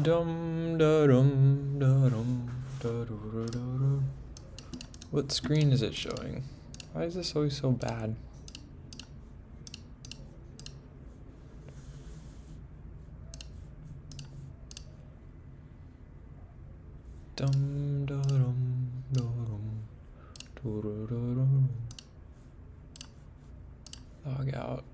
Dum da dum da dum da doo doo doo doo. What screen is it showing? Why is this always so bad? Dum da dum da dum doo doo doo doo. Log out.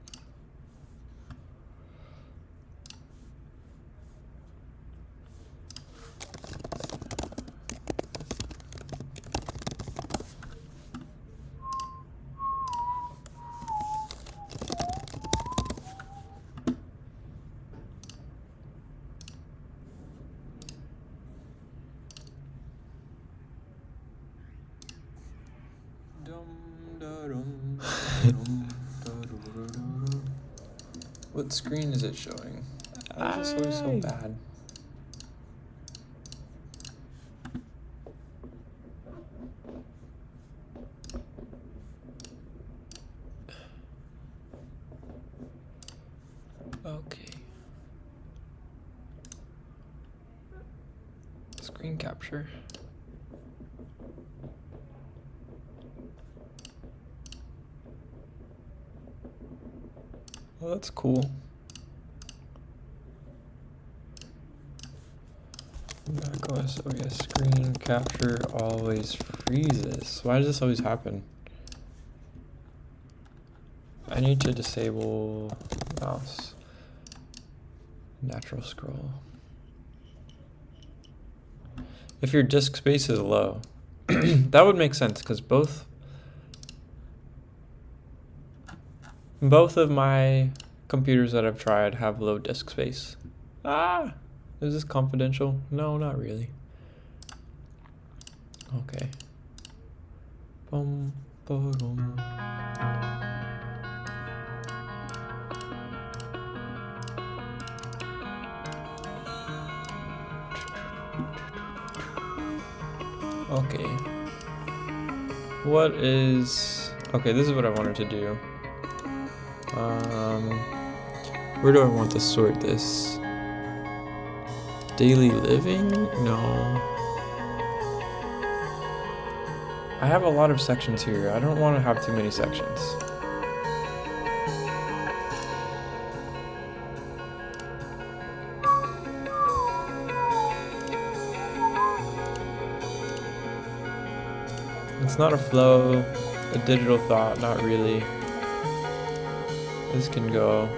What screen is it showing? Why is this always so bad? Okay. Screen capture. Well, that's cool. macOS OS screen capture always freezes. Why does this always happen? I need to disable mouse. Natural scroll. If your disk space is low, that would make sense because both of my computers that I've tried have low disk space. Ah, is this confidential? No, not really. Okay. Bum, ba-dum. Okay. What is... Okay, this is what I wanted to do. Where do I want to sort this? Daily living? No. I have a lot of sections here. I don't want to have too many sections. It's not a flow, a digital thought, not really. This can go.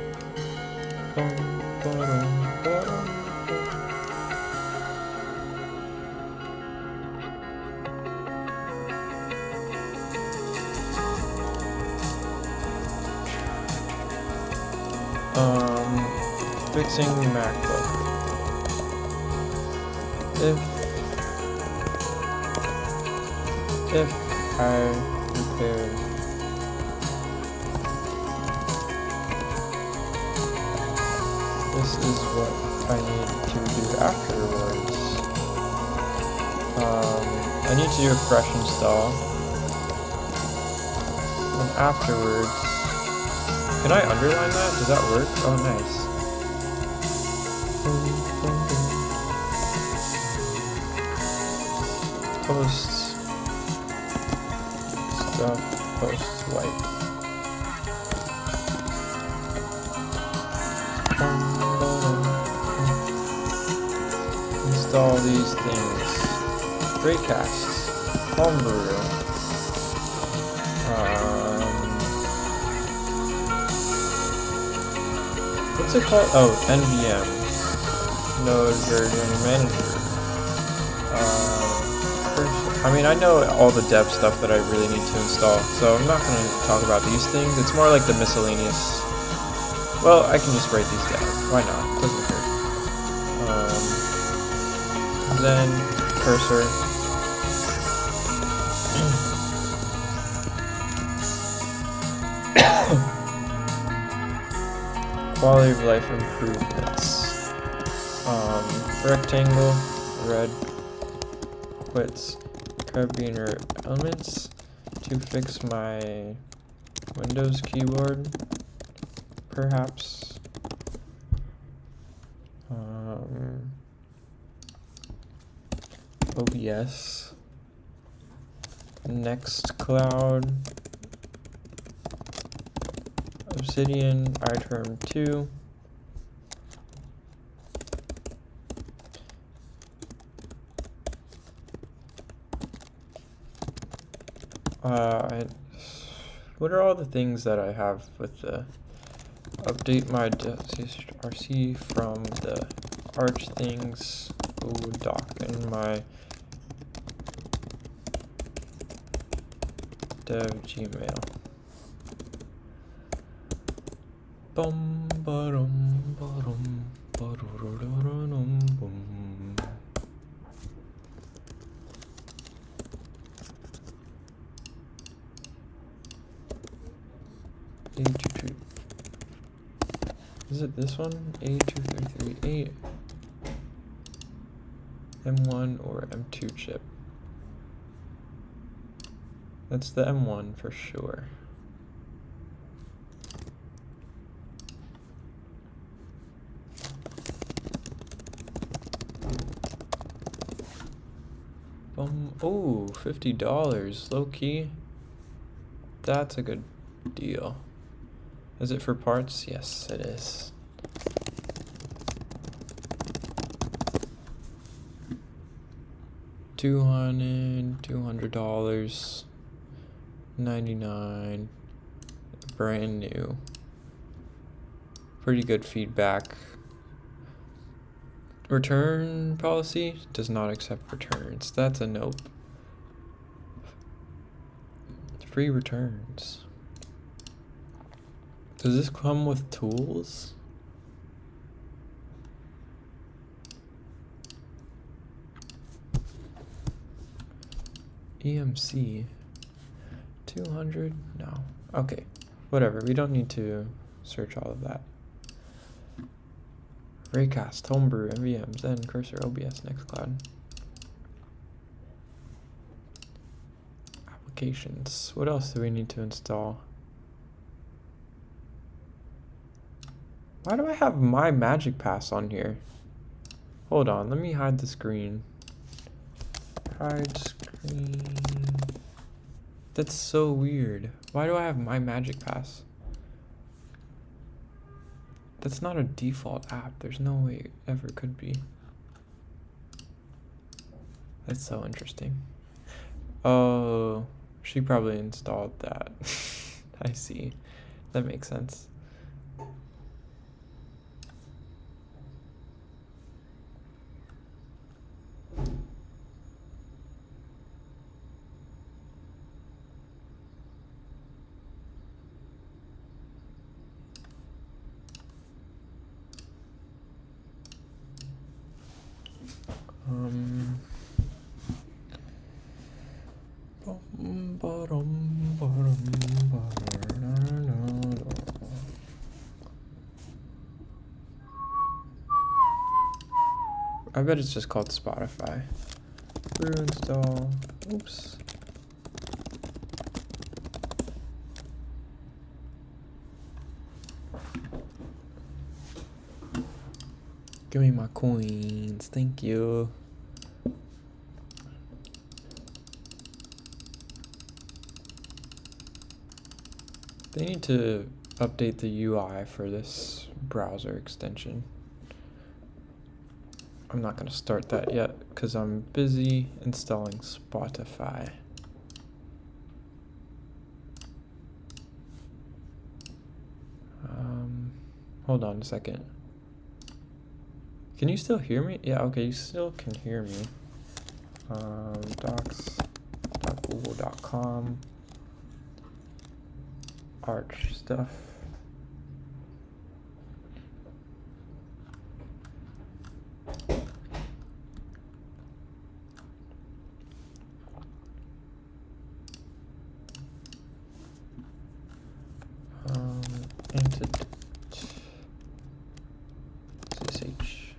Fixing MacBook. If I repair this is what I need to do afterwards. I need to do a fresh install. And afterwards, can I underline that? Does that work? Oh, nice. Posts stuff, posts white. Install these things. Breakcasts, homebrew. What's it called? Oh, NVM. Node version manager. I mean, I know all the dev stuff that I really need to install, so I'm not going to talk about these things. It's more like the miscellaneous. Well, I can just write these down. Why not? Doesn't hurt. Then cursor. Quality of life improvements. Rectangle, red, quits, carabiner elements to fix my Windows keyboard, perhaps. OBS, Nextcloud, Obsidian, iTerm 2. What are all the things that I have with the update my RC from the Arch things? Ooh, doc and my dev Gmail. Bum ba-dum ba-dum ba-dum bum. A23. Is it this one? A2338 M1 or M2 chip? That's the M1 for sure. Oh, $50, low key. That's a good deal. Is it for parts? Yes, it is. $200, $99, brand new. Pretty good feedback. Return policy does not accept returns. That's a nope. Free returns. Does this come with tools? EMC 200? No. Okay. Whatever. We don't need to search all of that. Raycast, Homebrew, MVM, Zen, Cursor, OBS, Nextcloud. Applications. What else do we need to install? Why do I have my Magic Pass on here? Hold on, let me hide the screen. Hide screen. That's so weird. Why do I have my Magic Pass? That's not a default app. There's no way it ever could be. That's so interesting. Oh, she probably installed that. I see. That makes sense. I bet it's just called Spotify. Brew install. Oops. Give me my coins. Thank you. They need to update the UI for this browser extension. I'm not going to start that yet because I'm busy installing Spotify. Hold on a second. Can you still hear me? Yeah, okay, you still can hear me. Docs.google.com. Arch stuff. Antidote. SSH.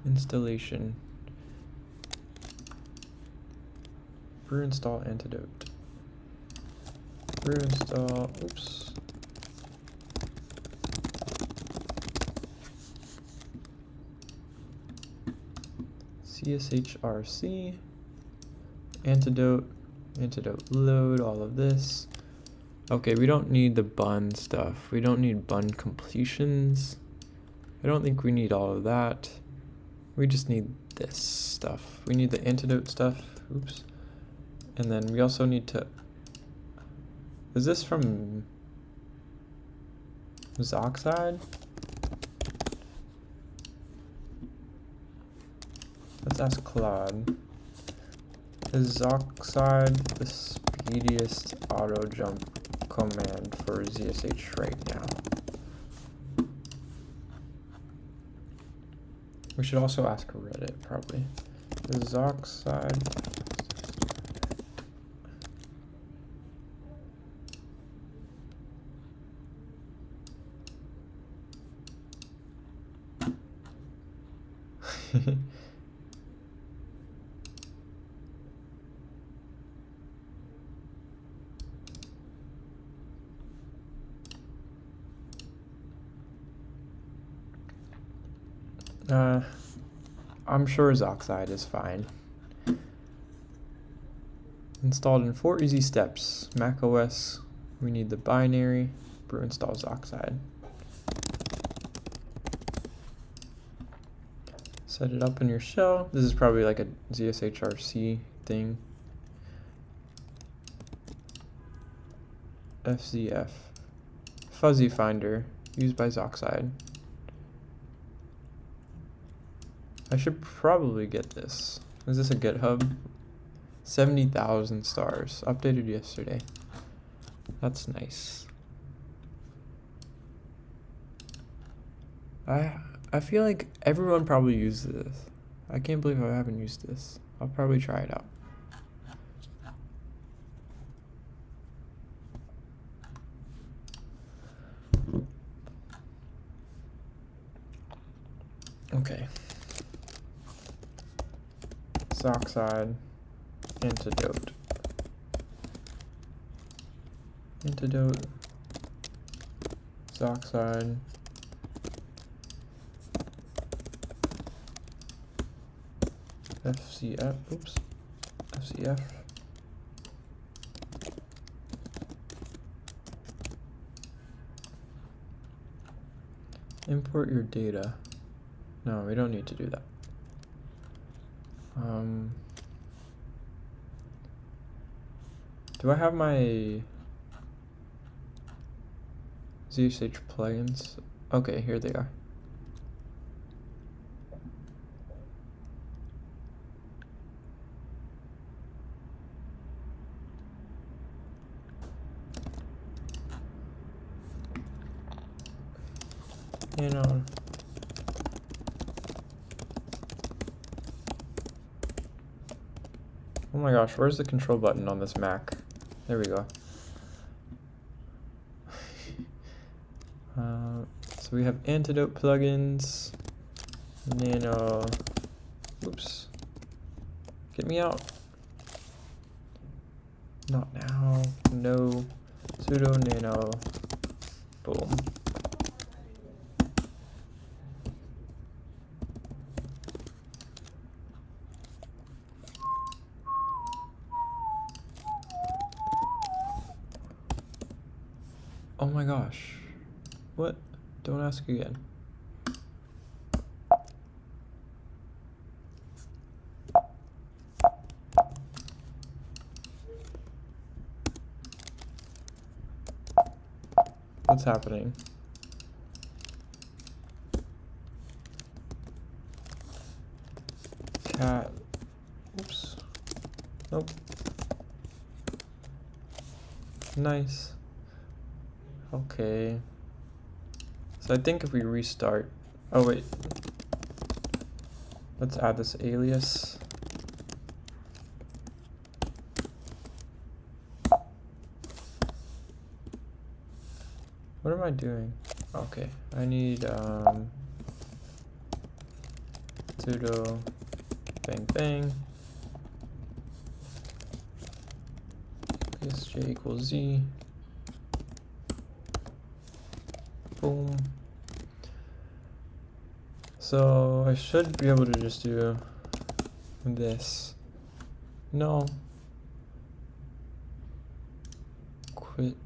Installation. Brew install antidote. brew install, oops. CSHRC, antidote load, all of this. Okay, we don't need the bun stuff. We don't need bun completions. I don't think we need all of that. We just need this stuff. We need the antidote stuff, oops. And then we also need to, is this from Zoxide? Let's ask Claude. Is Zoxide the speediest auto jump command for ZSH right now? We should also ask Reddit, probably. Is Zoxide I'm sure Zoxide is fine. Installed in 4 easy steps. Mac OS, we need the binary. Brew install Zoxide. Set it up in your shell. This is probably like a ZSHRC thing. FZF. Fuzzy Finder, used by Zoxide. I should probably get this. Is this a GitHub? 70,000 stars. Updated yesterday. That's nice. I feel like everyone probably uses this. I can't believe I haven't used this. I'll probably try it out. Okay. Zoxide, antidote, Zoxide, FCF, oops, FCF, import your data. No, we don't need to do that. Do I have my ZSH plugins? Okay, here they are. You know, oh my gosh, where's the control button on this Mac? There we go. So we have antidote plugins, nano, oops, get me out. Not now, no, sudo nano, boom. Oh my gosh. What? Don't ask again. What's happening? Cat. Oops. Nope. Nice. Okay. So I think if we restart, oh wait, let's add this alias. What am I doing? Okay, I need sudo bang bang psj equals z. Boom. So I should be able to just do this. No. Quit.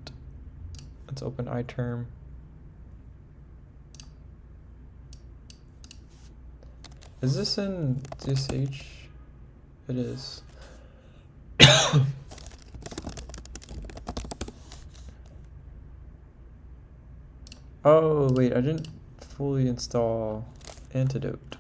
Let's open iTerm. Is this in DSH? It is. Oh, wait, I didn't fully install Antidote.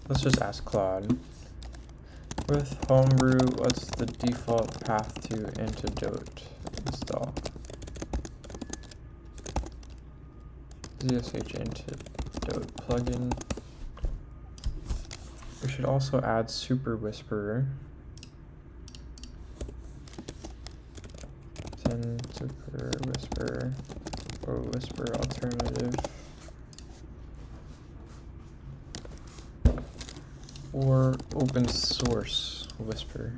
Let's just ask Claude. With Homebrew, what's the default path to Antidote install? ZSH Antidote plugin. We should also add Super Whisperer. Send Super Whisperer or Whisper alternative. Or open source Whisper.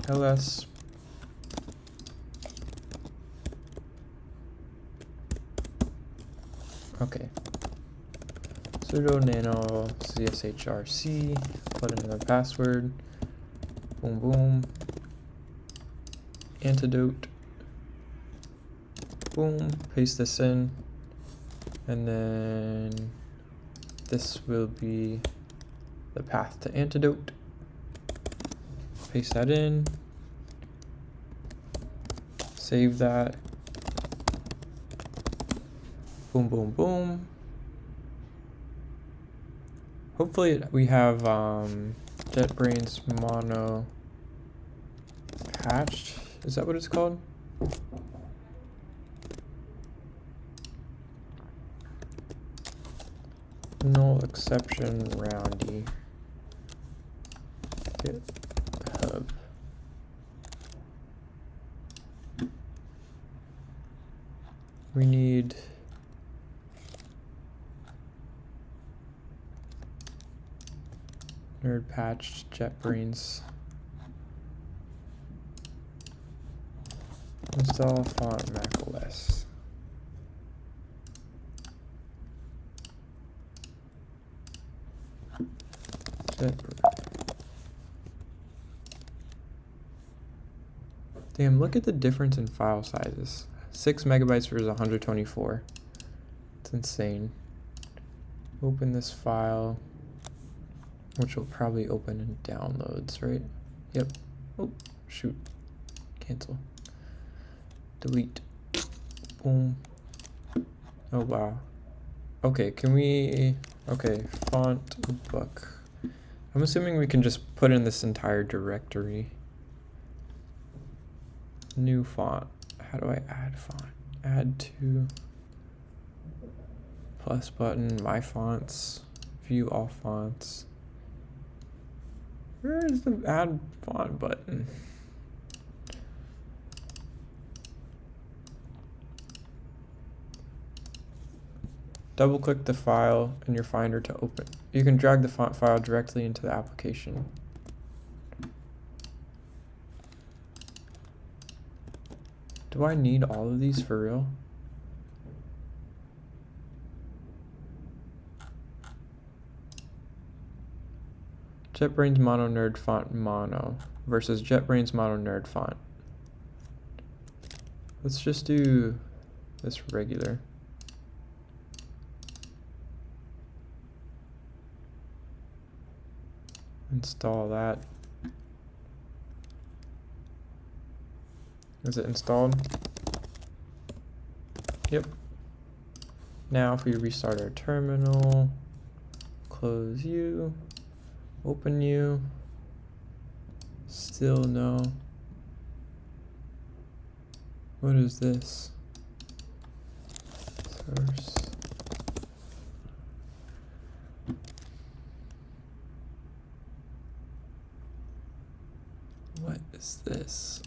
ls okay. Sudo nano cshrc, put in another password. Boom boom. Antidote. Boom, paste this in, and then this will be the path to Antidote. Paste that in, save that, boom, boom, boom. Hopefully we have JetBrains mono patched, is that what it's called? Null exception roundy. GitHub. We need nerd patched JetBrains. Install font macOS. Damn, look at the difference in file sizes. 6 megabytes versus 124. It's insane. Open this file, which will probably open in downloads, right? Yep. Oh, shoot. Cancel. Delete. Boom. Oh, wow. Okay, can we... Okay, font book. I'm assuming we can just put in this entire directory. New font. How do I add font? Add to plus button, my fonts, view all fonts. Where is the add font button? Double click the file in your Finder to open. You can drag the font file directly into the application. Do I need all of these for real? JetBrains mono nerd font mono versus JetBrains mono nerd font. Let's just do this regular. Install that. Is it installed? Yep. Now if we restart our terminal, close you, open you, still no. What is this? Source. What is this?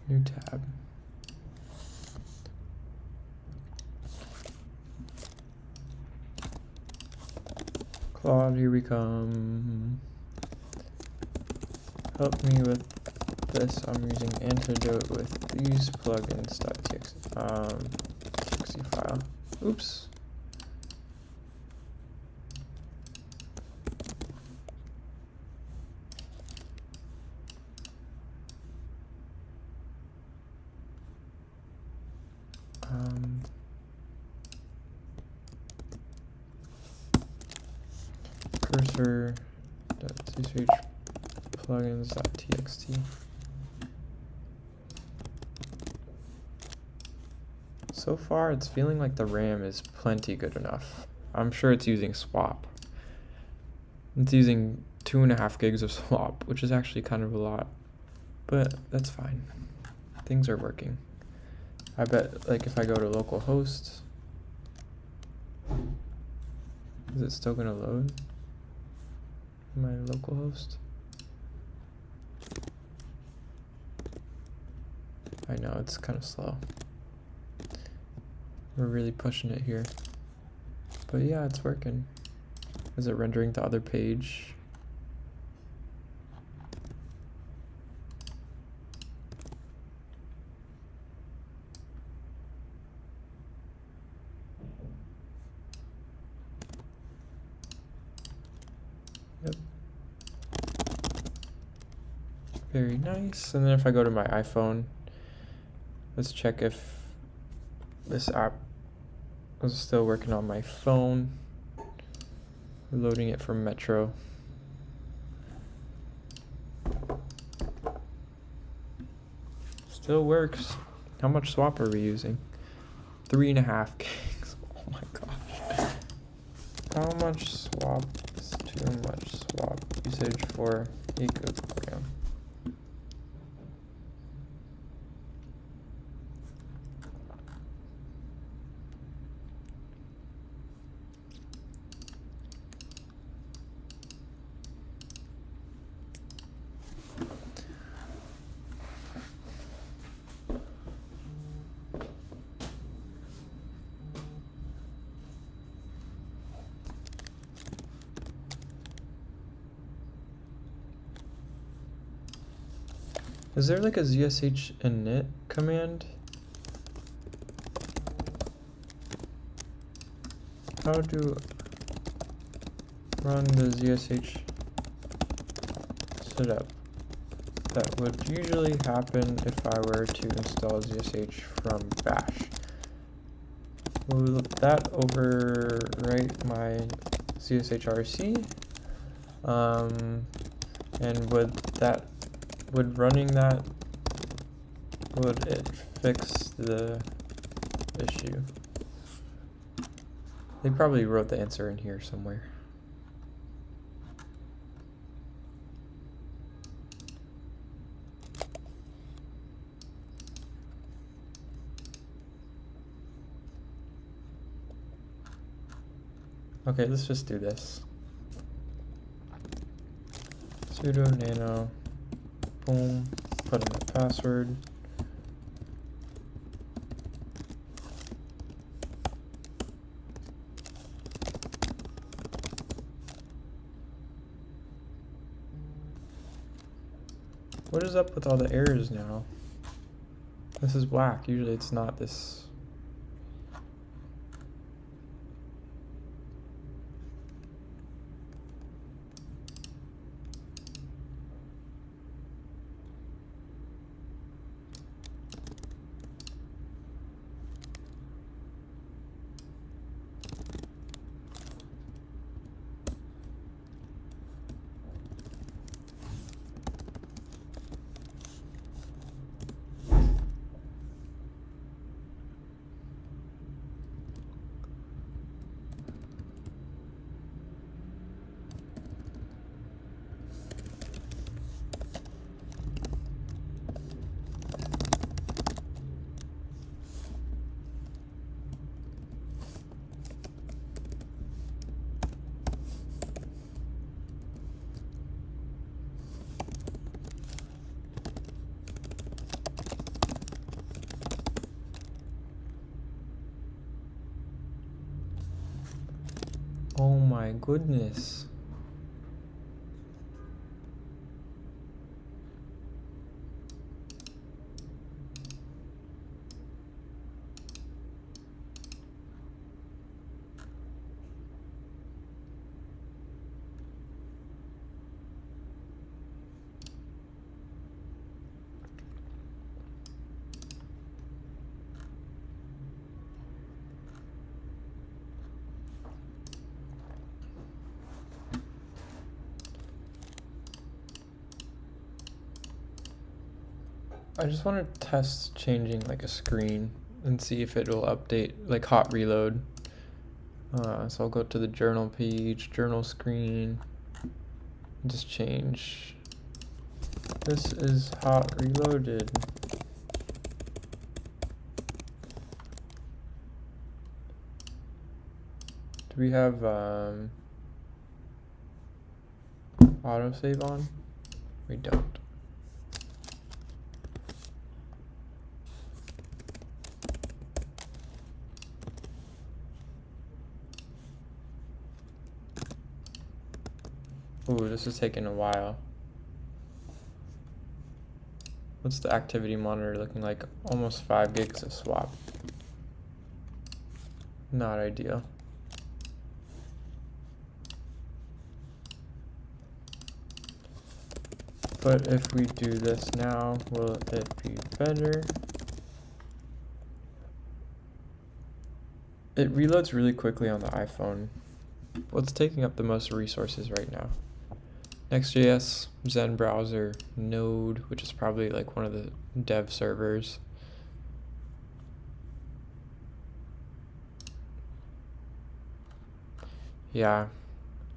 New tab. Claude, here we come. Help me with this. I'm using antidote with these plugins.txt file. Oops. Cursor.tsh plugins.txt. So far, it's feeling like the RAM is plenty good enough. I'm sure it's using swap. It's using 2.5 gigs of swap, which is actually kind of a lot, but that's fine. Things are working. I bet, like, if I go to localhost, is it still gonna load? My localhost? I know, it's kind of slow. We're really pushing it here. But yeah, it's working. Is it rendering the other page? Yep. Very nice. And then if I go to my iPhone, let's check if this app is still working on my phone. We're loading it from Metro. Still works. How much swap are we using? 3.5 gigs. Oh my gosh. How much swap is too much swap usage for a good program? Is there like a zsh init command? How to run the zsh setup? That would usually happen if I were to install zsh from bash. Will that overwrite my zshrc? And would running that, would it fix the issue? They probably wrote the answer in here somewhere. Okay, let's just do this. Sudo nano, boom, put in the password. What is up with all the errors now? This is black. Usually it's not this. my goodness. I just want to test changing like a screen and see if it will update, like hot reload. So I'll go to the journal page, journal screen, just change. This is hot reloaded. Do we have autosave on? We don't. Ooh, this is taking a while. What's the activity monitor looking like? Almost 5 gigs of swap. Not ideal. But if we do this now, will it be better? It reloads really quickly on the iPhone. What's taking up the most resources right now? Next.js, Zen browser, Node, which is probably like one of the dev servers. Yeah,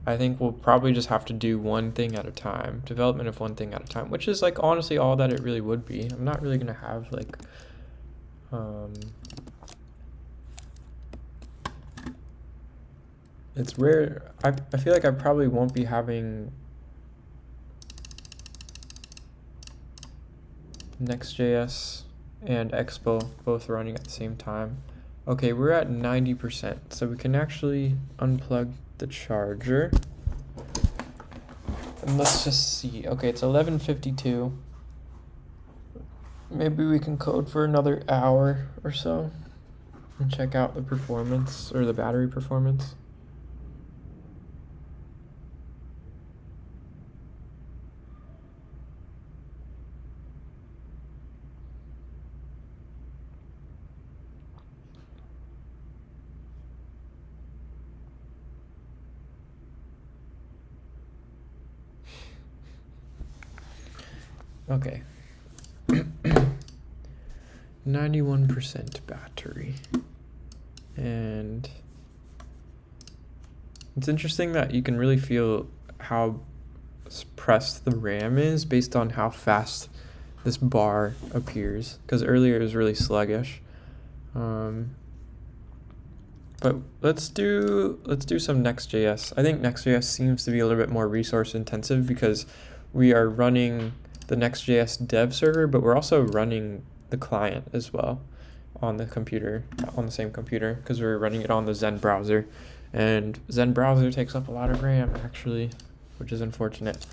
I think we'll probably just have to do one thing at a time, development of one thing at a time, which is like honestly all that it really would be. I'm not really gonna have like it's rare. I feel like I probably won't be having Next.js and Expo both running at the same time. Okay, we're at 90%, so we can actually unplug the charger. And let's just see. Okay, it's 11:52. Maybe we can code for another hour or so and check out the performance or the battery performance. Okay. 91% battery. And it's interesting that you can really feel how pressed the RAM is based on how fast this bar appears, because earlier it was really sluggish. But let's do some Next.js. I think Next.js seems to be a little bit more resource intensive because we are running the Next.js dev server, but we're also running the client as well on the computer, on the same computer, because we're running it on the Zen browser. And Zen browser takes up a lot of RAM actually, which is unfortunate.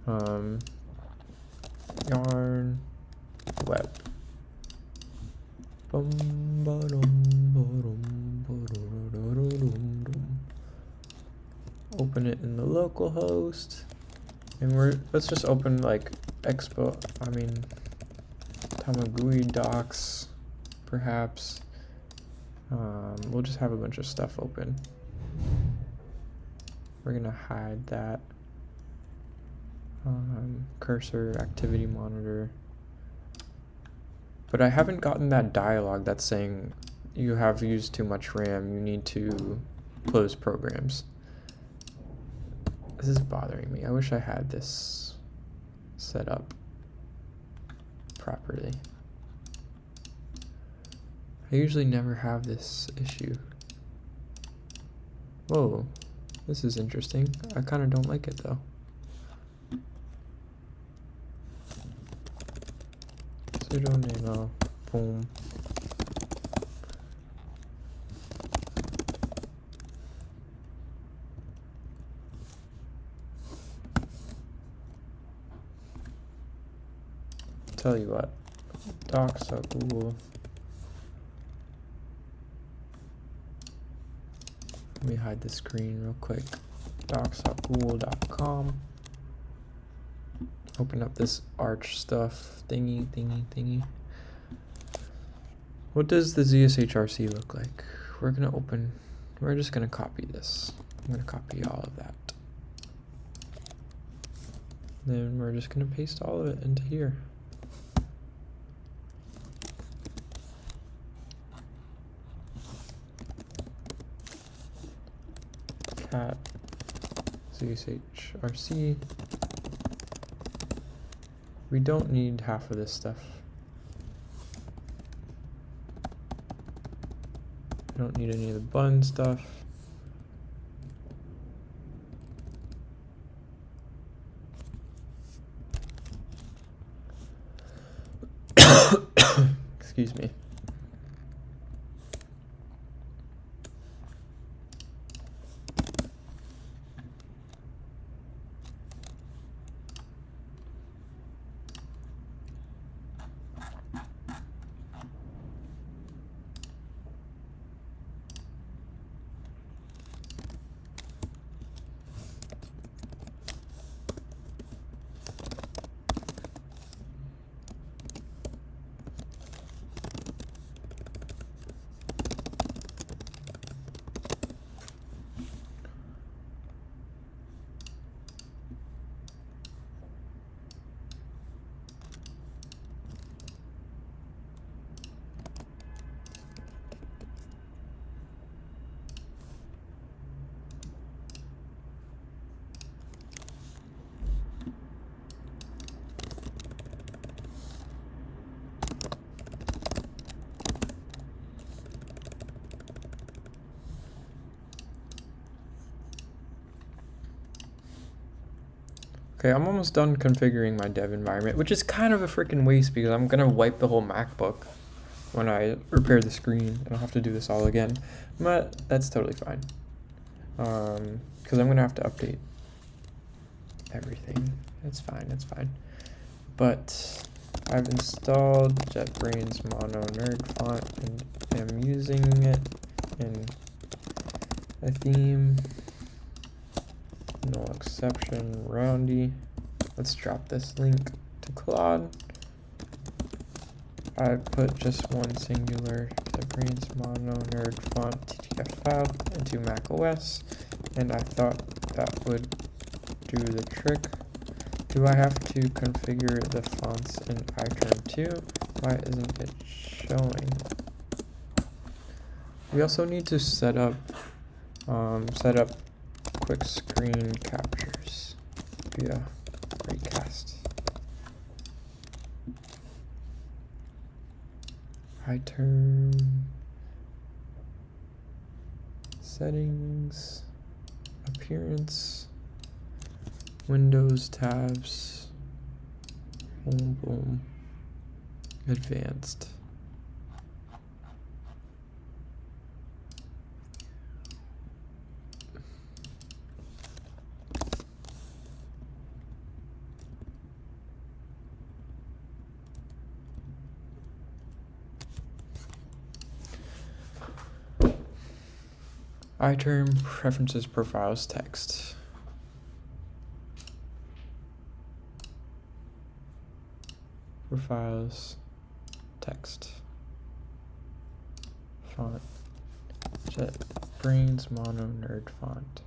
Yarn web. Open it in the local host, and let's just open like Tamagui docs, perhaps. We'll just have a bunch of stuff open. We're gonna hide that. Cursor, activity monitor. But I haven't gotten that dialog that's saying you have used too much RAM, you need to close programs. This is bothering me. I wish I had this set up properly. I usually never have this issue. Whoa, this is interesting. I kind of don't like it though. Sudo nano, boom. tell you what, docs.google. Let me hide the screen real quick. docs.google.com. Open up this Arch stuff thingy. What does the ZSHRC look like? We're just gonna copy this. I'm gonna copy all of that. Then we're just gonna paste all of it into here. Cat ZSHRC. We don't need half of this stuff. We don't need any of the button stuff. Excuse me. Okay, I'm almost done configuring my dev environment, which is kind of a freaking waste because I'm gonna wipe the whole MacBook when I repair the screen, and I'll have to do this all again. But that's totally fine, because I'm gonna have to update everything. It's fine. But I've installed JetBrains Mono Nerd font and am using it in a theme. No exception, roundy. Let's drop this link to Claude. I put just one singular JetBrains Mono Nerd font TTF file into macOS, and I thought that would do the trick. Do I have to configure the fonts in iTerm too? Why isn't it showing? We also need to set up quick screen captures via Recast. iTerm settings, appearance, Windows tabs, boom, advanced. iTerm preferences profiles text. Profiles text. Font. JetBrains Mono Nerd font.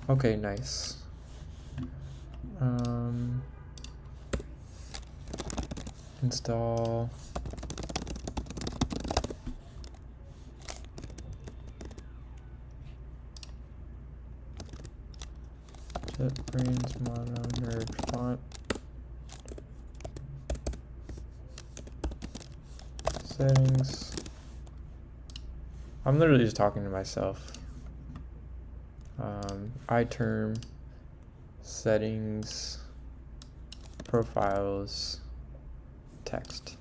Okay, nice. Install JetBrains Mono Nerd font. Settings. I'm literally just talking to myself. iTerm, settings, profiles, text.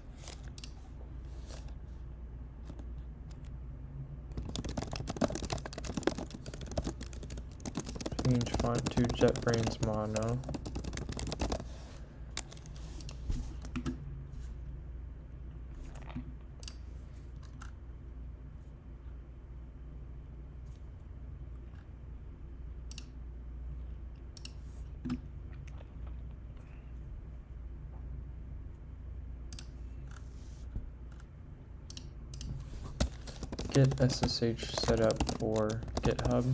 Change font to JetBrains Mono. Get SSH set up for GitHub.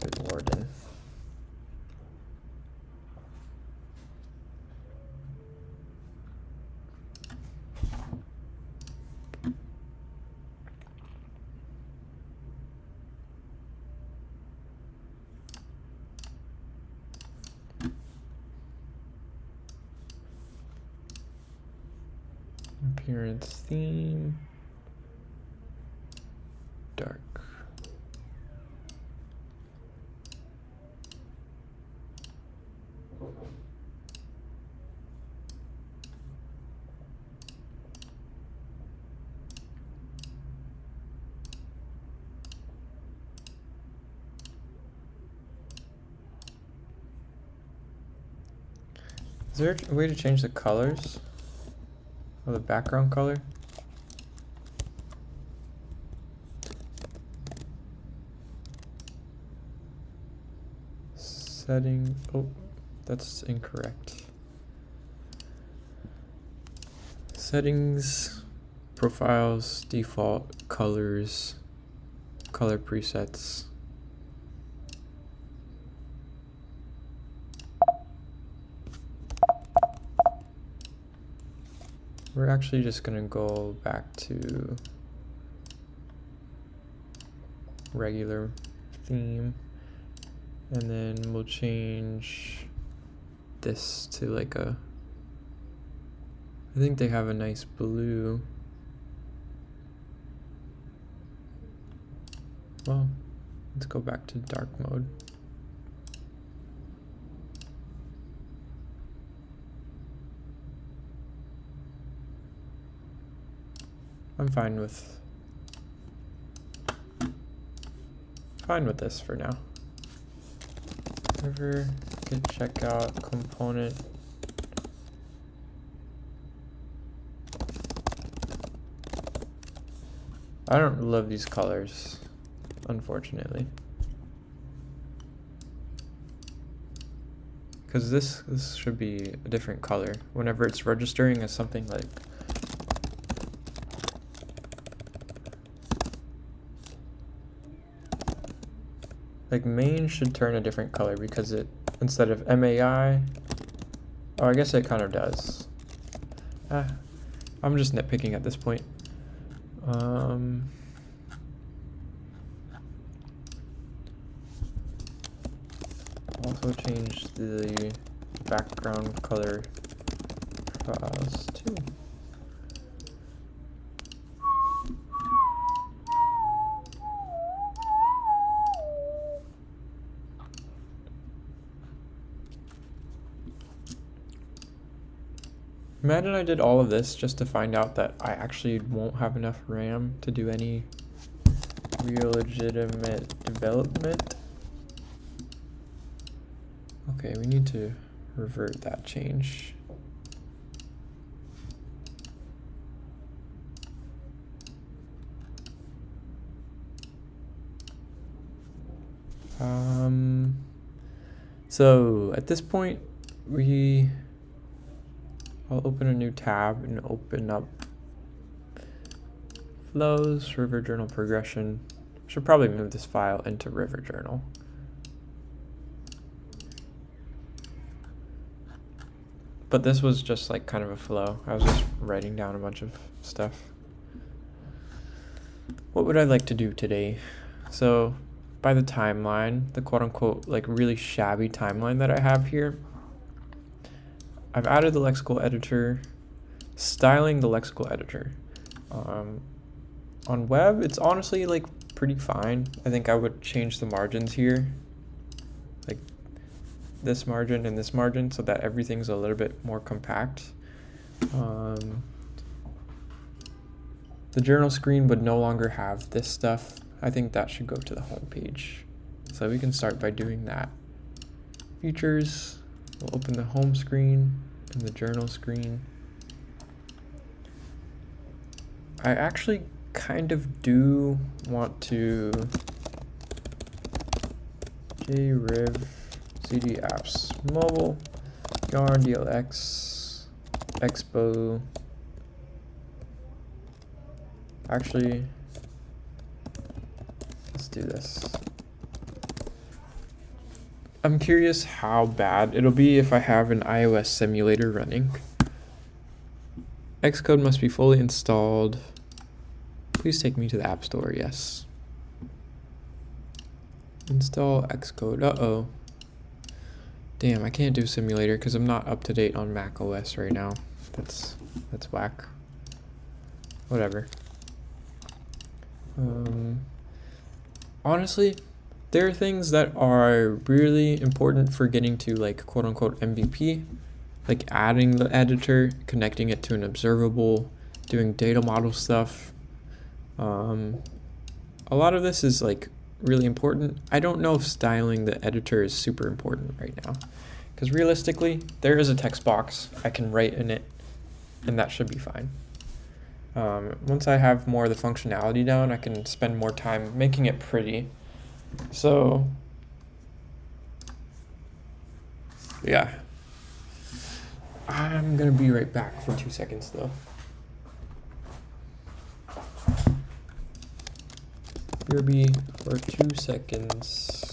Good Lord. Appearance theme, dark. Is there a way to change the colors? Or the background color? Setting, oh, that's incorrect. Settings, profiles, default, colors, color presets. We're actually just gonna go back to regular theme, and then we'll change this to like a, I think they have a nice blue. Well, let's go back to dark mode. I'm fine with this for now. Server, git checkout, component. I don't love these colors, unfortunately. Because this should be a different color whenever it's registering as something like main should turn a different color, because it, instead of MAI, oh, I guess it kind of does. I'm just nitpicking at this point. Also change the background color profiles too. Imagine I did all of this just to find out that I actually won't have enough RAM to do any real legitimate development. Okay, we need to revert that change. So at this point, I'll open a new tab and open up flows, river journal progression. Should probably move this file into river journal. But this was just like kind of a flow. I was just writing down a bunch of stuff. What would I like to do today? So by the timeline, the quote unquote like really shabby timeline that I have here, I've added the lexical editor, styling the lexical editor. On web, it's honestly like pretty fine. I think I would change the margins here, like this margin and this margin, so that everything's a little bit more compact. The journal screen would no longer have this stuff. I think that should go to the home page. So we can start by doing that. Features, we'll open the home screen and the journal screen. I actually kind of do want to griv cd apps mobile yarn dlx expo. Actually, let's do this. I'm curious how bad it'll be if I have an iOS simulator running. Xcode must be fully installed. Please take me to the App Store, yes. Install Xcode, uh-oh. Damn, I can't do simulator because I'm not up to date on Mac OS right now. That's whack. Whatever. Honestly, there are things that are really important for getting to like quote unquote MVP, like adding the editor, connecting it to an observable, doing data model stuff. A lot of this is like really important. I don't know if styling the editor is super important right now, because realistically, there is a text box I can write in it, and that should be fine. Once I have more of the functionality down, I can spend more time making it pretty. So, yeah. I'm gonna be right back for 2 seconds though. BRB for 2 seconds.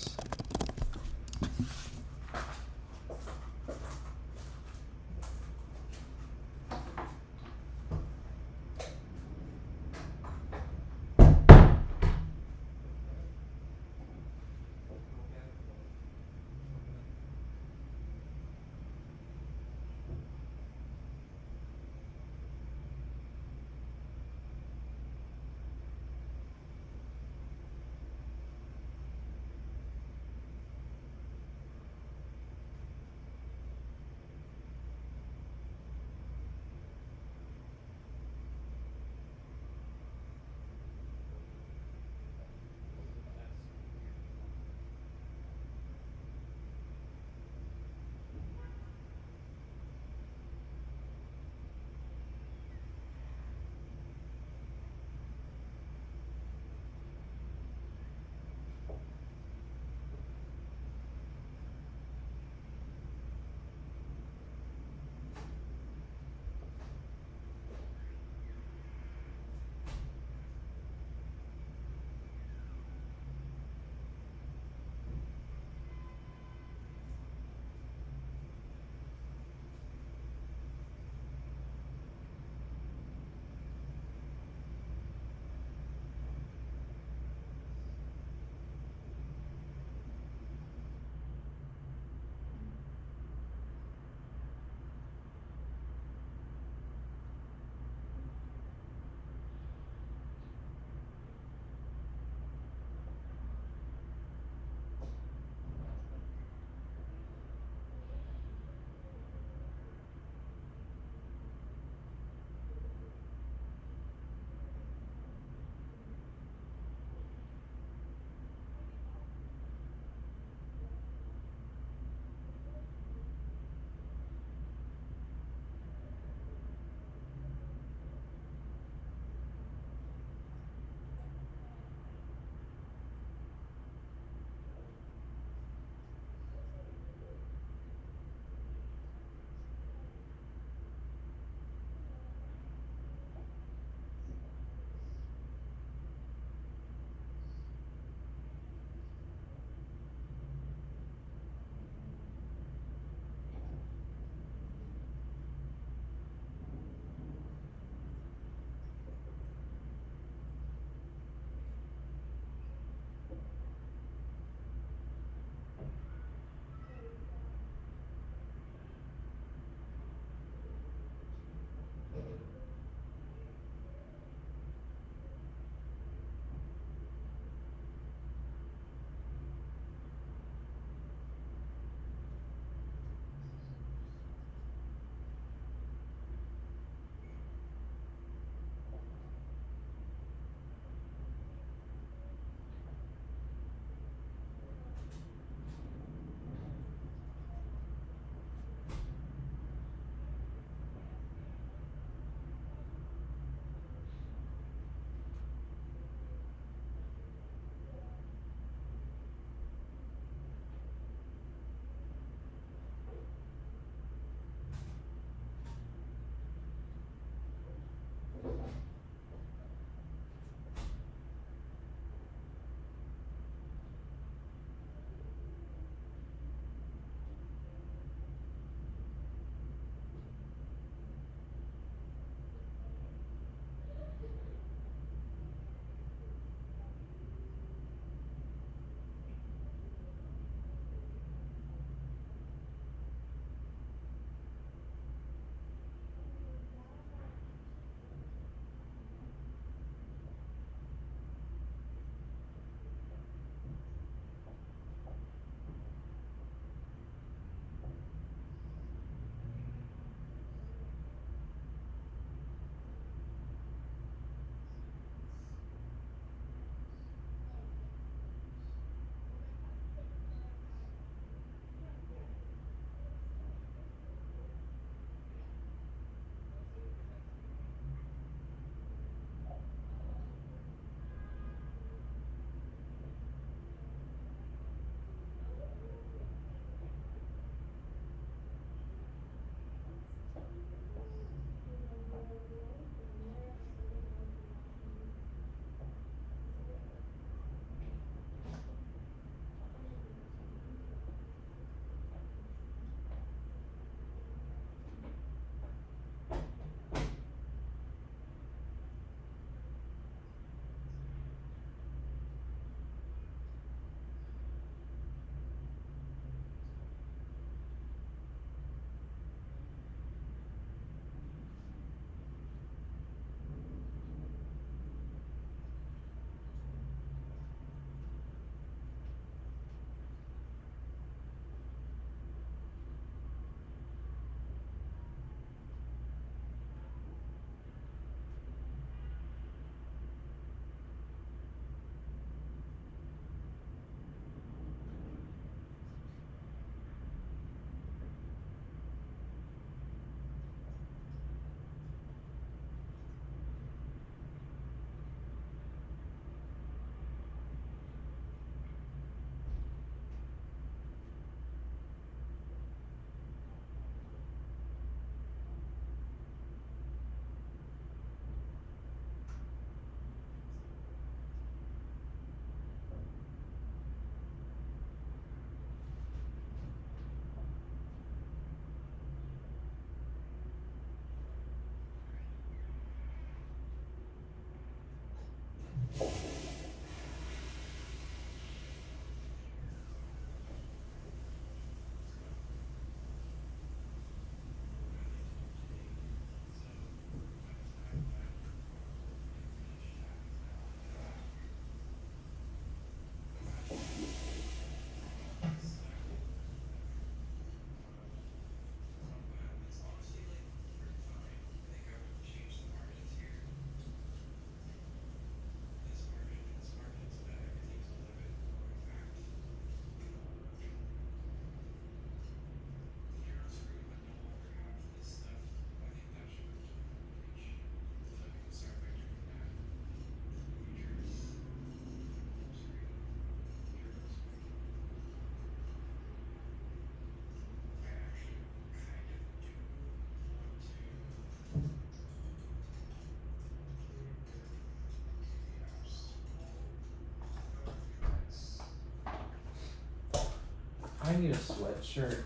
I need a sweatshirt.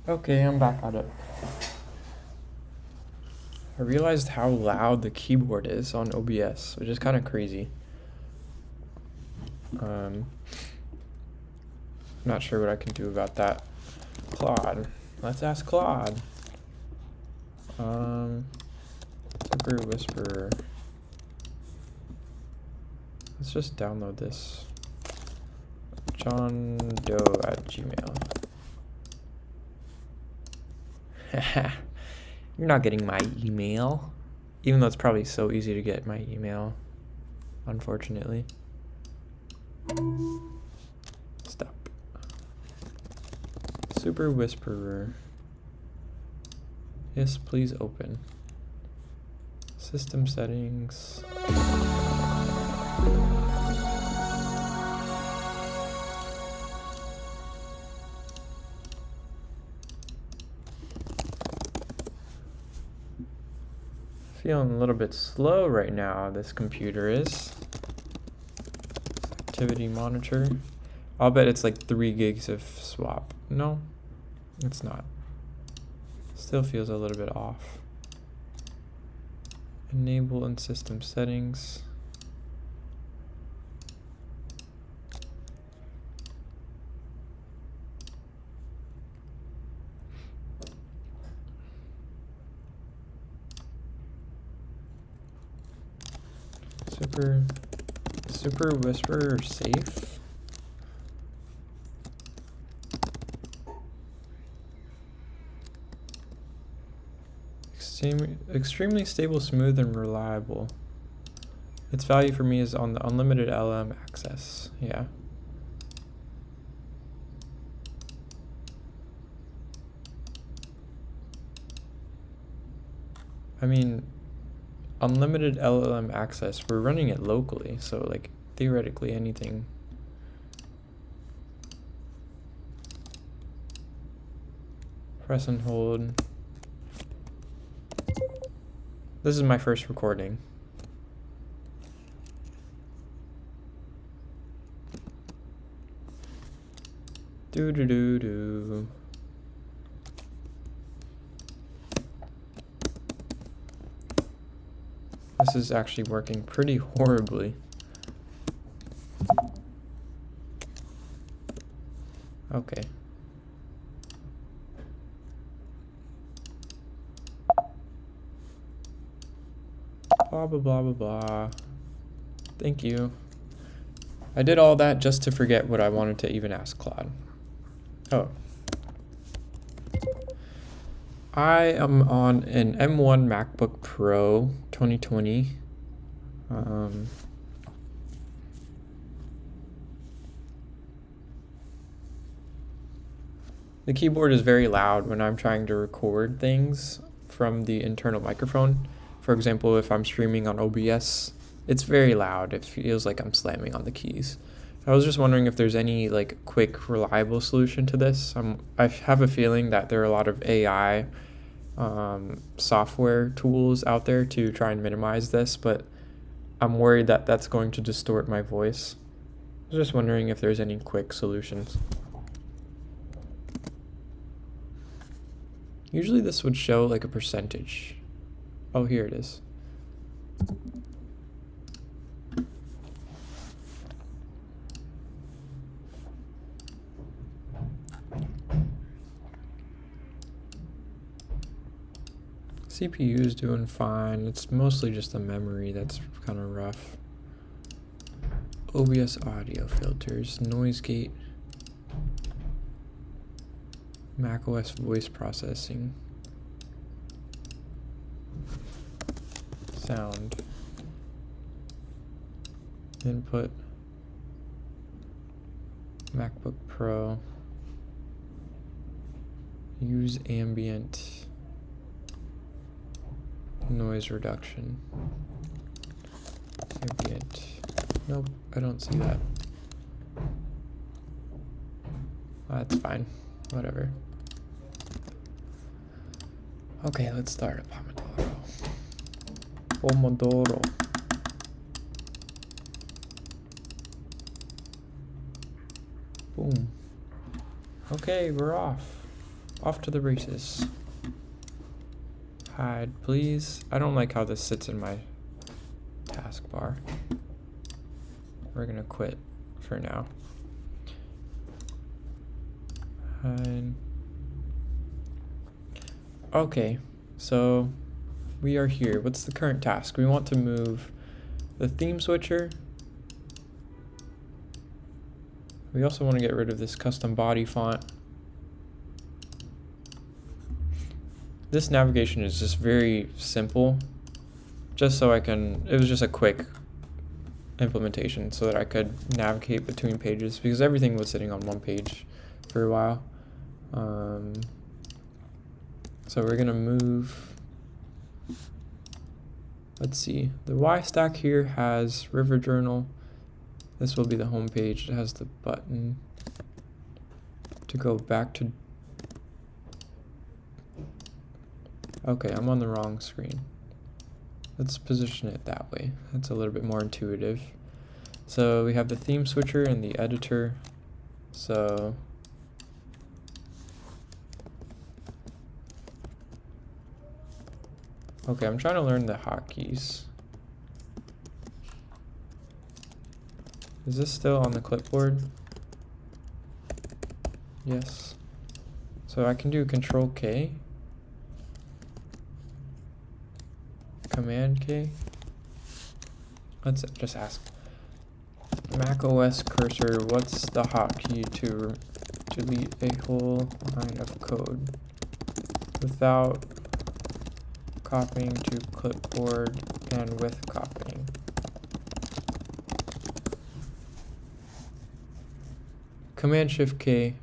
Okay, I'm back at it. I realized how loud the keyboard is on OBS, which is kind of crazy. Not sure what I can do about that. Claude. Let's ask Claude. Super Whisperer. Let's just download this. johndoe@gmail. You're not getting my email. Even though it's probably so easy to get my email. Unfortunately. Stop. Super Whisperer. Yes, please open. System settings. Feeling a little bit slow right now, this computer is. Activity monitor. I'll bet it's like 3 gigs of swap. No, it's not. Still feels a little bit off. Enable in system settings. Super Whisperer safe. Extremely stable, smooth, and reliable. Its value for me is on the unlimited LM access. Yeah. I mean, unlimited LLM access, we're running it locally, so like theoretically anything. Press and hold. This is my first recording. Do do do do. This is actually working pretty horribly. Okay. Blah, blah, blah, blah, blah. Thank you. I did all that just to forget what I wanted to even ask Claude. Oh. I am on an M1 MacBook Pro 2020. The keyboard is very loud when I'm trying to record things from the internal microphone. For example, if I'm streaming on OBS, it's very loud. It feels like I'm slamming on the keys. I was just wondering if there's any like quick, reliable solution to this. I have a feeling that there are a lot of AI software tools out there to try and minimize this, but I'm worried that that's going to distort my voice. I was just wondering if there's any quick solutions. Usually this would show like a percentage. Oh, here it is. CPU is doing fine. It's mostly just the memory that's kind of rough. OBS audio filters, noise gate, macOS voice processing, sound, input, MacBook Pro, use ambient, noise reduction, ambient, Nope, I don't see that. That's fine. Whatever. Okay, let's start a Pomodoro. Pomodoro. Boom. Okay, we're off. Off to the races. Hide, please. I don't like how this sits in my taskbar. We're gonna quit for now. Hide. Okay, so we are here. What's the current task? We want to move the theme switcher. We also want to get rid of this custom body font. This navigation is just very simple, just so I can, it was just a quick implementation so that I could navigate between pages because everything was sitting on one page for a while. So we're gonna move, let's see, the Y stack here has River Journal. This will be the home page. It has the button to go back to. Okay, I'm on the wrong screen. Let's position it that way. That's a little bit more intuitive. So we have the theme switcher and the editor. So okay, I'm trying to learn the hotkeys. Is this still on the clipboard? Yes. So I can do Control K. Command K. Let's just ask. Mac OS cursor, what's the hotkey to delete a whole line of code without copying to clipboard and with copying? Command Shift K.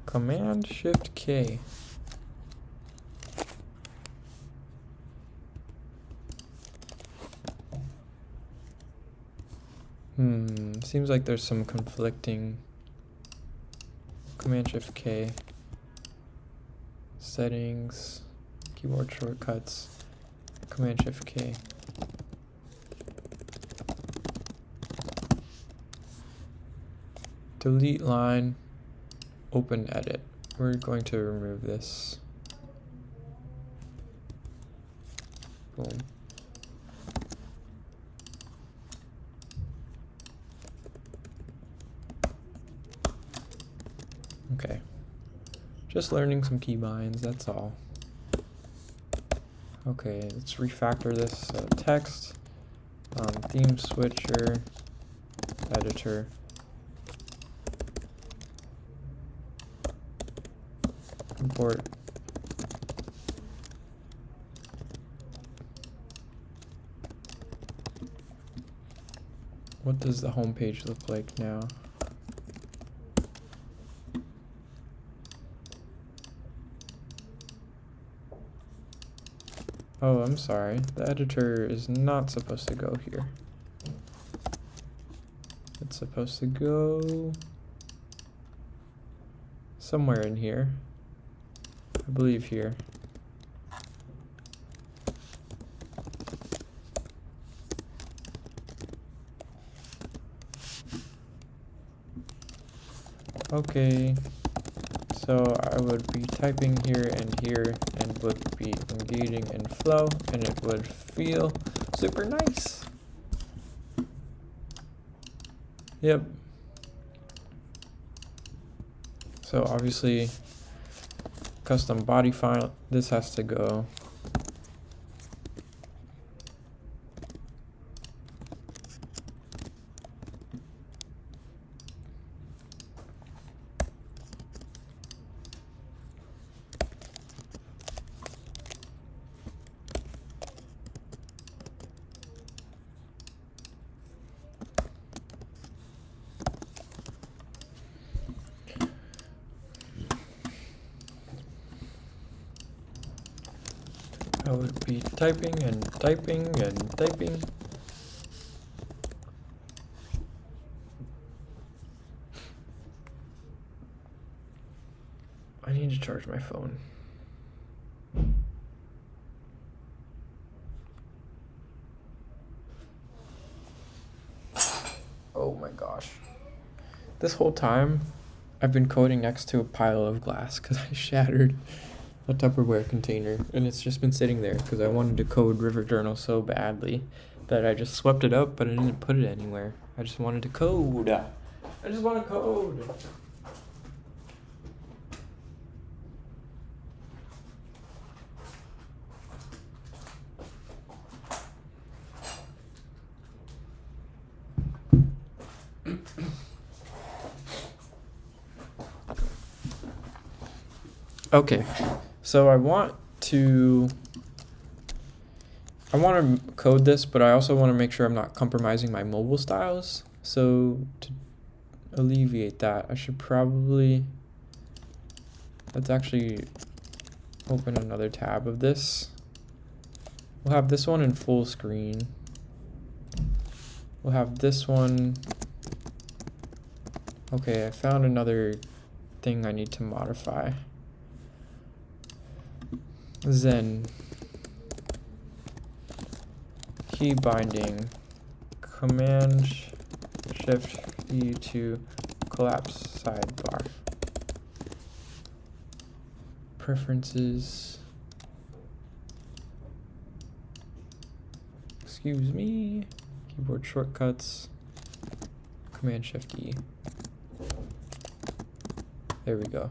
Command Shift K. Seems like there's some conflicting. Command Shift K. Settings, keyboard shortcuts. Command Shift K. Delete line. Open edit. We're going to remove this. Boom. Okay. Just learning some keybinds, that's all. Okay, let's refactor this text. Theme switcher, editor. Import. What does the home page look like now? Oh, I'm sorry. The editor is not supposed to go here. It's supposed to go somewhere in here. I believe here. Okay, so I would be typing here and would be engaging in flow and it would feel super nice. Yep. So obviously custom body file, this has to go. I would be typing and typing and typing. I need to charge my phone. Oh my gosh. This whole time, I've been coding next to a pile of glass because I shattered a Tupperware container, and it's just been sitting there because I wanted to code River Journal so badly that I just swept it up, but I didn't put it anywhere. I just wanted to code. I just want to code. Okay, so I want to code this, but I also want to make sure I'm not compromising my mobile styles. So to alleviate that, I should probably, let's actually open another tab of this. We'll have this one in full screen. We'll have this one. Okay, I found another thing I need to modify. Zen. Key binding. Command Shift E to collapse sidebar. Preferences. Excuse me. Keyboard shortcuts. Command Shift E. There we go.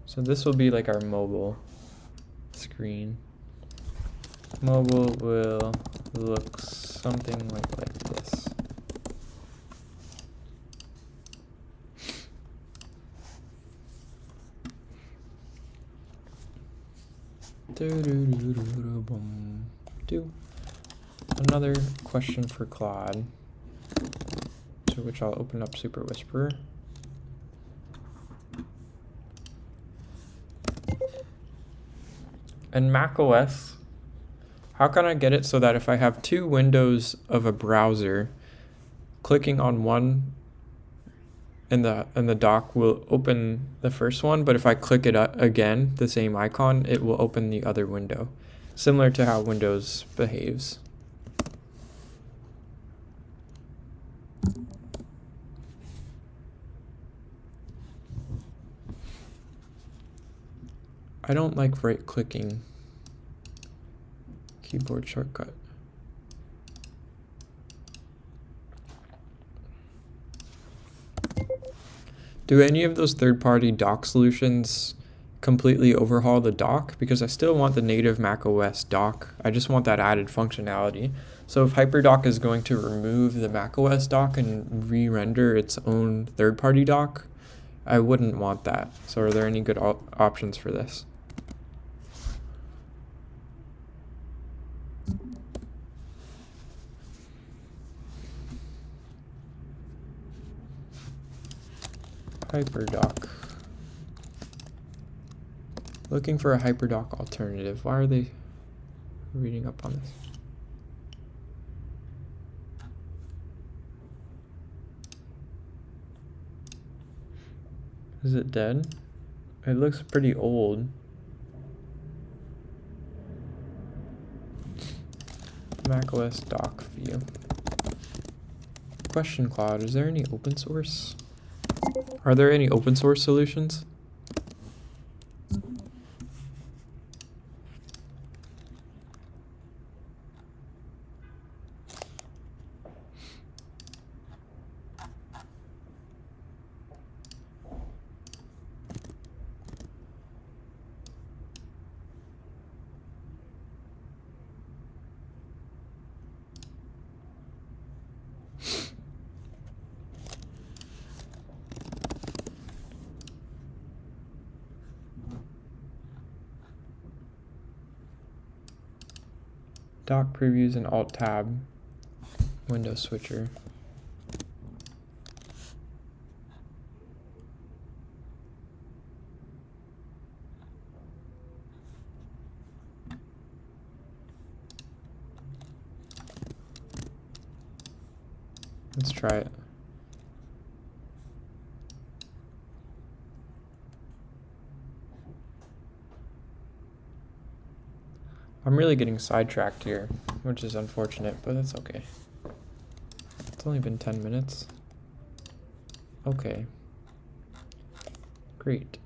So this will be like our mobile screen. Mobile will look something like this. Another question for Claude, to which I'll open up Super Whisperer. And macOS, how can I get it so that if I have two windows of a browser, clicking on one in the dock will open the first one, but if I click it again, the same icon, it will open the other window, similar to how Windows behaves. I don't like right-clicking keyboard shortcut. Do any of those third-party dock solutions completely overhaul the dock? Because I still want the native macOS dock. I just want that added functionality. So if HyperDock is going to remove the macOS dock and re-render its own third-party dock, I wouldn't want that. So are there any good options for this? HyperDock. Looking for a HyperDock alternative. Why are they reading up on this? Is it dead? It looks pretty old. macOS dock view. Question, Cloud, is there any open source? Are there any open source solutions? Dock previews and Alt Tab, Windows switcher. Let's try it. I'm really getting sidetracked here, which is unfortunate, but that's okay. It's only been 10 minutes. Okay. Great.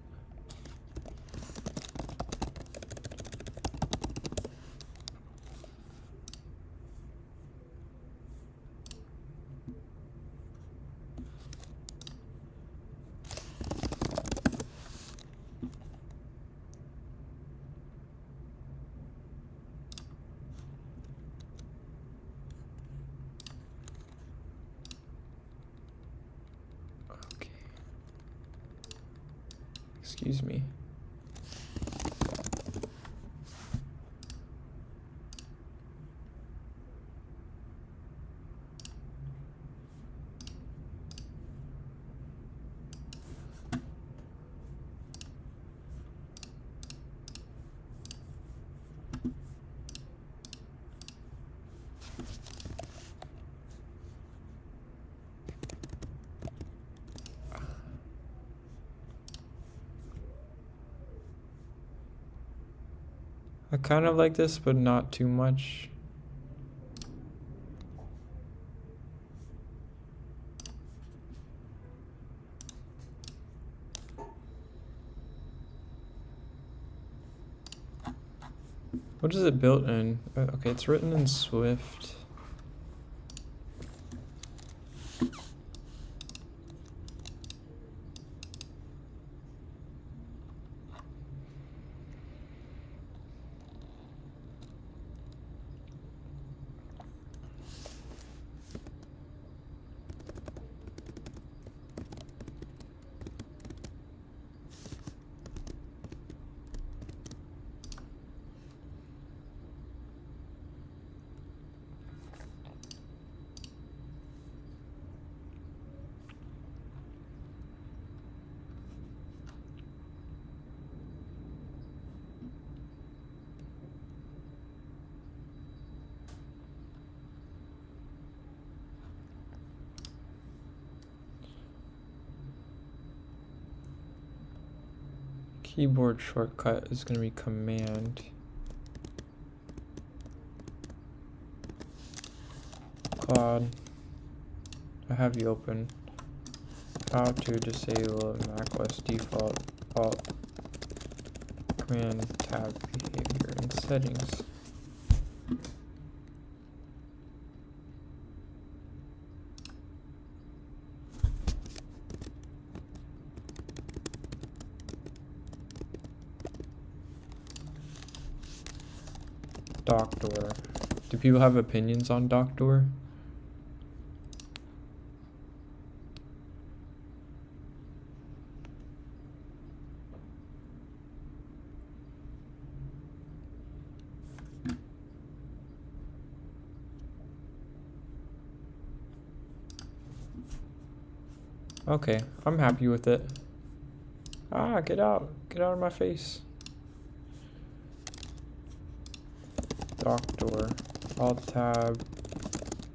Excuse me. I kind of like this, but not too much. What is it built in? Okay, it's written in Swift. Keyboard shortcut is going to be Command. Claude, I have you open. How to disable macOS default Alt Command Tab behavior in settings. Doctor. Do people have opinions on Doctor? Okay, I'm happy with it. Ah, get out. Get out of my face. Doctor, Alt Tab,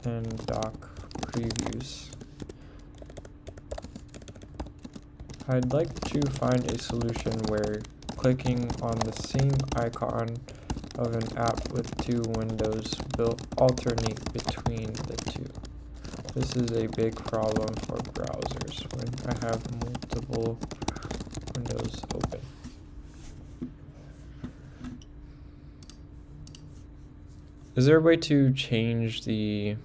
and Doc Previews. I'd like to find a solution where clicking on the same icon of an app with two windows will alternate between the two. This is a big problem for browsers when I have multiple windows open. Is there a way to change the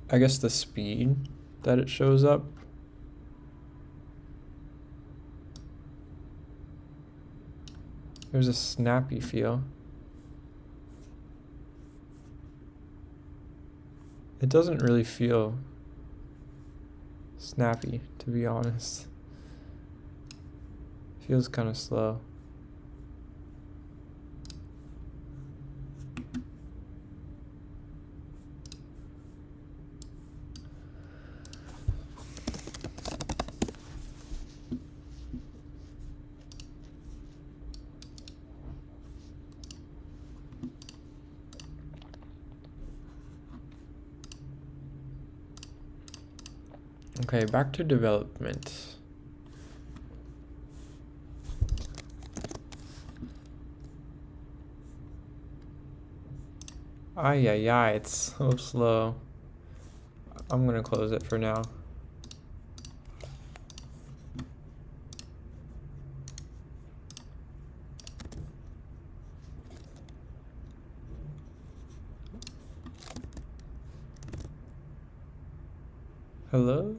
the speed that it shows up? There's a snappy feel. It doesn't really feel snappy, to be honest. Feels kind of slow. Okay, back to development. Ay, it's so slow. I'm gonna close it for now. Hello?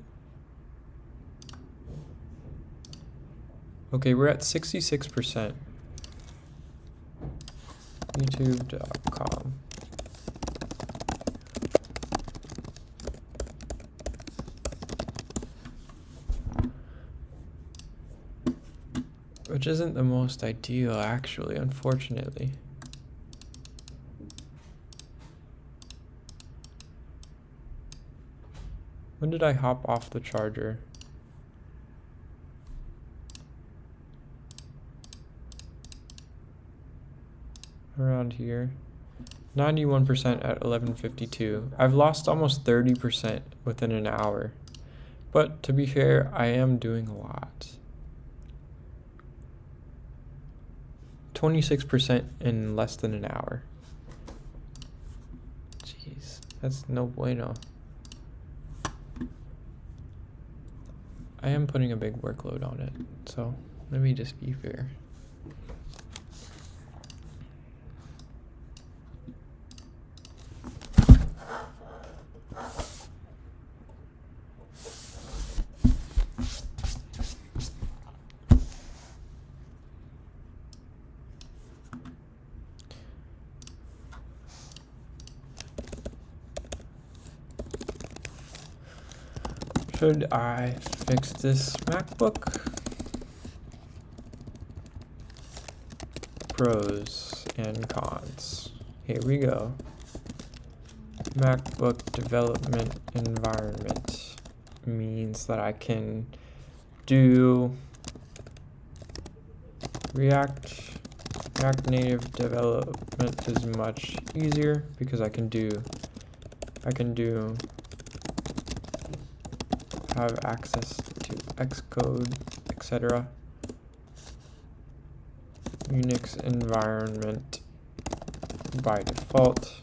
Okay, we're at 66%. YouTube.com. Which isn't the most ideal, actually, unfortunately. When did I hop off the charger? Around here. 91% at 11:52. I've lost almost 30% within an hour. But to be fair, I am doing a lot. 26% in less than an hour. Jeez, that's no bueno. I am putting a big workload on it, so let me just be fair. Should I fix this MacBook? Pros and cons. Here we go. MacBook development environment means that I can do React Native development is much easier because I can have access to Xcode, etc. Unix environment by default.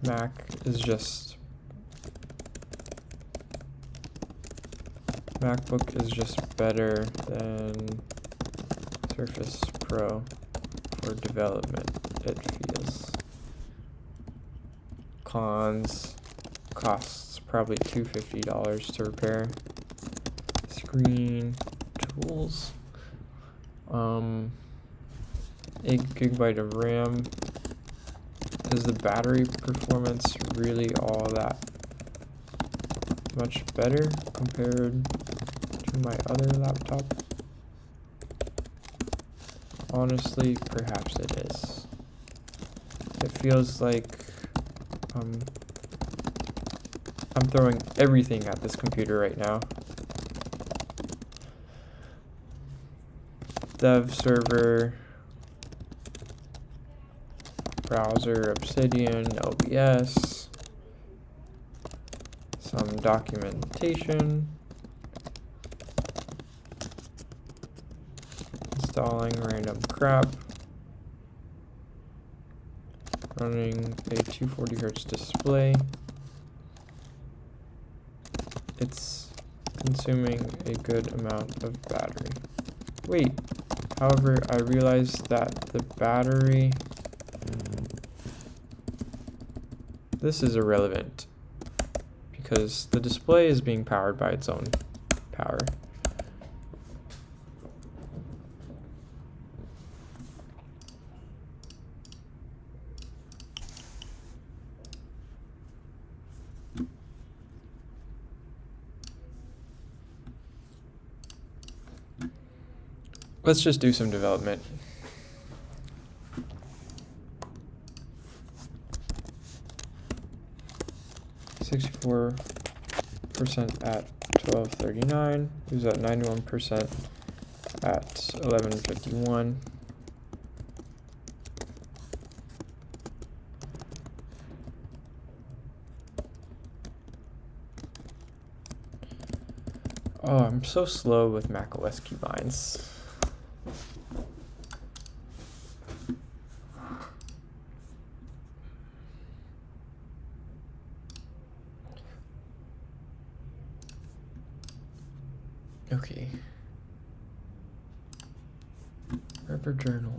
MacBook is just better than Surface Pro for development, it feels. Cons, costs probably $250 to repair. Screen, tools, 8GB of RAM. Is the battery performance really all that much better compared to my other laptop? Honestly, perhaps it is. It feels like I'm throwing everything at this computer right now. Dev server, browser, Obsidian, OBS, some documentation, installing random crap, running a 240Hz display. It's consuming a good amount of battery. Wait, however, I realized that the battery, this is irrelevant because the display is being powered by its own power. Let's just do some development. %, at 12:39. It was at 91% at 11:51. Oh, I'm so slow with macOS keybinds. Okay. River journal.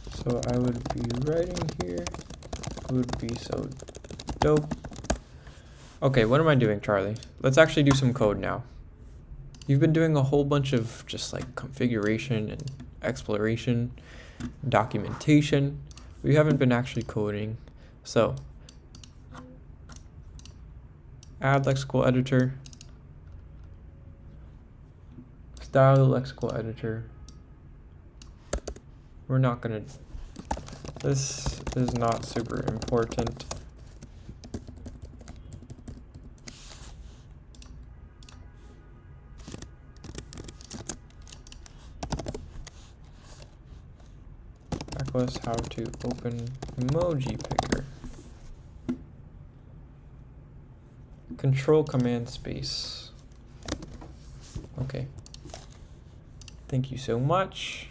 So I would be writing here. It would be so dope. Okay, what am I doing, Charlie? Let's actually do some code now. You've been doing a whole bunch of just like configuration and exploration, documentation. We haven't been actually coding. So add lexical editor, style lexical editor. We're not gonna, this is not super important. macOS how to open emoji picker. Control command space. Okay. Thank you so much.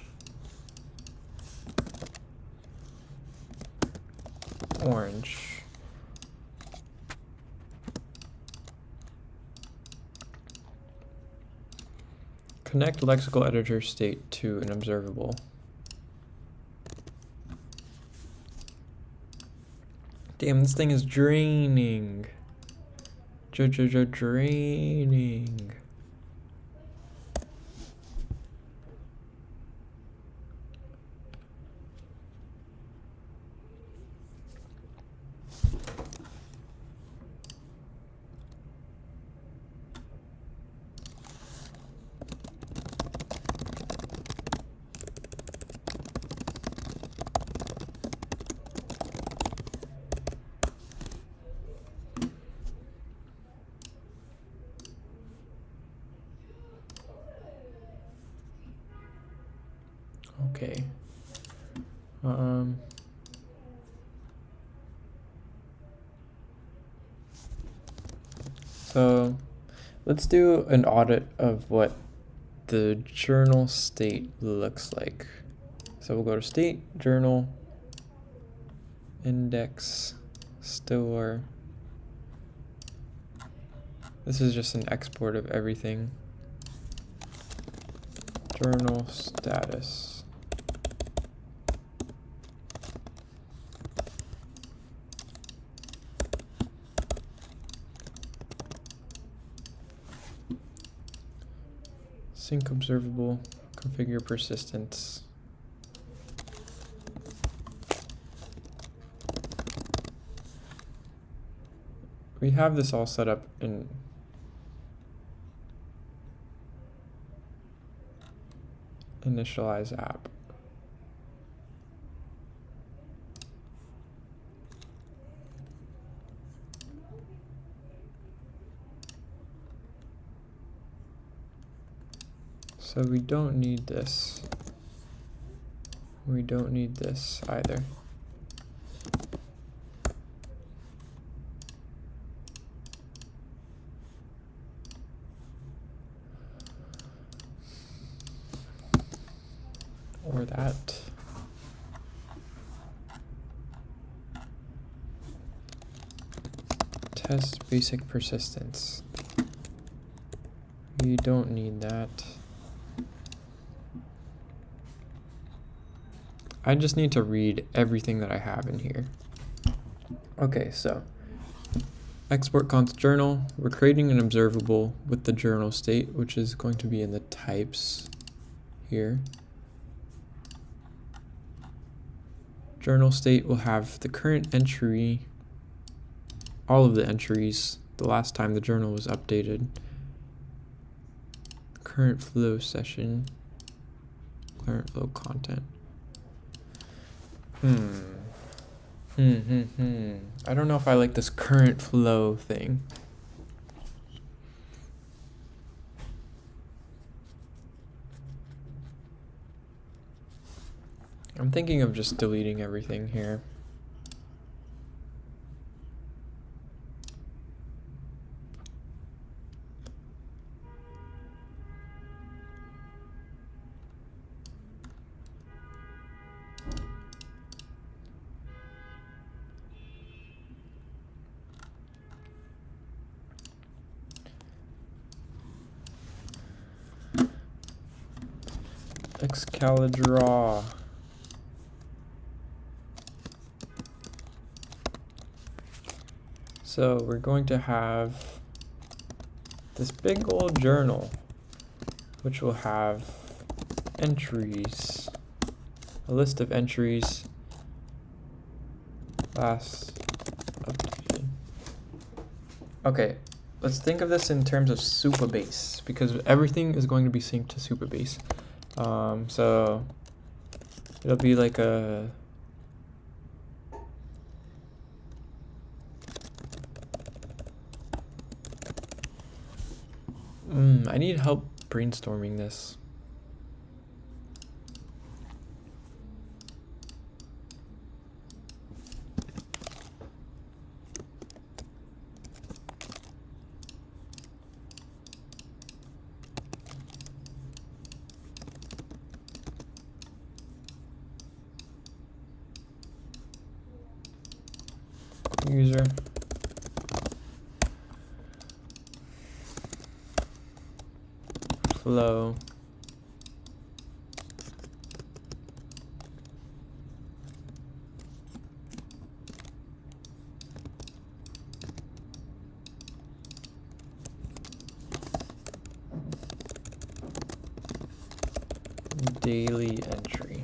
Orange. Connect lexical editor state to an observable. Damn, this thing is draining. Draining. Okay. So let's do an audit of what the journal state looks like. So we'll go to state, journal, index, store. This is just an export of everything. Journal status. Sync observable, configure persistence. We have this all set up in initialize app. So we don't need this. We don't need this either. Or that. Test basic persistence. We don't need that. I just need to read everything that I have in here. Okay, so export const journal. We're creating an observable with the journal state, which is going to be in the types here. Journal state will have the current entry, all of the entries, the last time the journal was updated, current flow session, current flow content. I don't know if I like this current flow thing. I'm thinking of just deleting everything here. Excalidraw. So we're going to have this big old journal, which will have entries, a list of entries, last updated. Okay, let's think of this in terms of Supabase, because everything is going to be synced to Supabase. So it'll be like a I need help brainstorming this. User. Flow. Daily entry.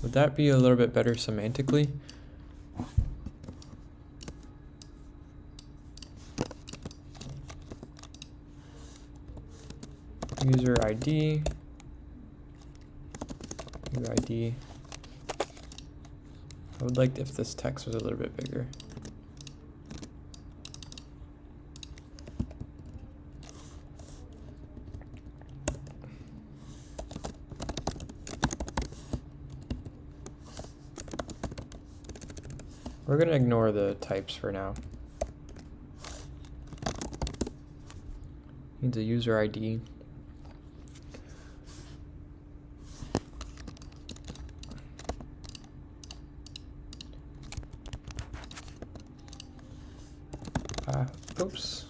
Would that be a little bit better semantically? User ID. UID. I would like if this text was a little bit bigger. We're going to ignore the types for now. Needs a user ID. Oops.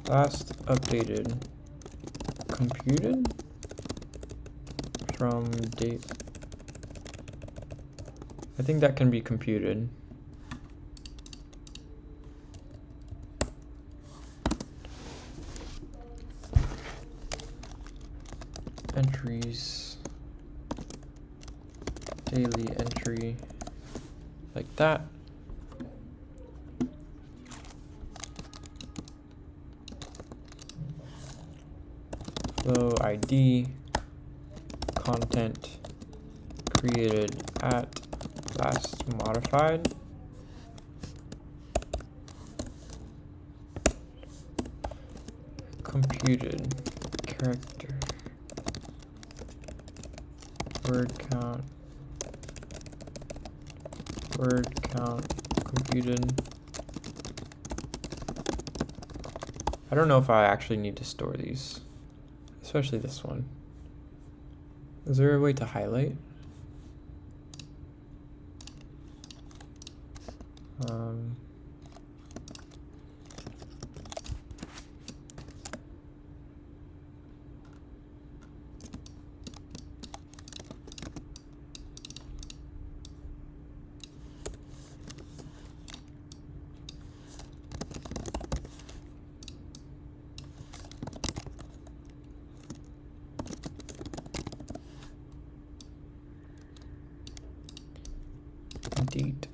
Last updated. Computed? From date. I think that can be computed. Entries. Daily entry. Like that. Flow ID, content created at last modified. Computed character. Word count computed. I don't know if I actually need to store these. Especially this one. Is there a way to highlight? Date.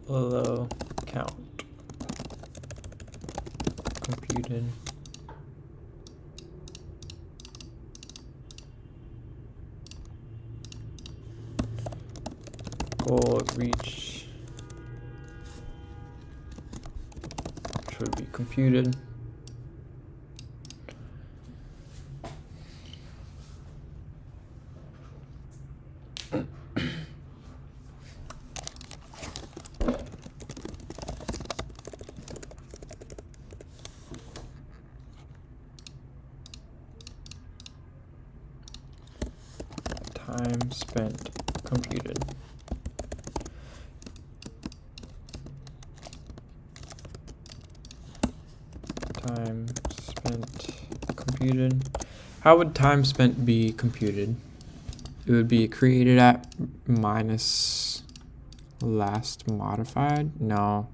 Below count. Computed. goal reach, which would be computed. Time spent computed. Time spent computed. How would time spent be computed? It would be created at minus last modified? No.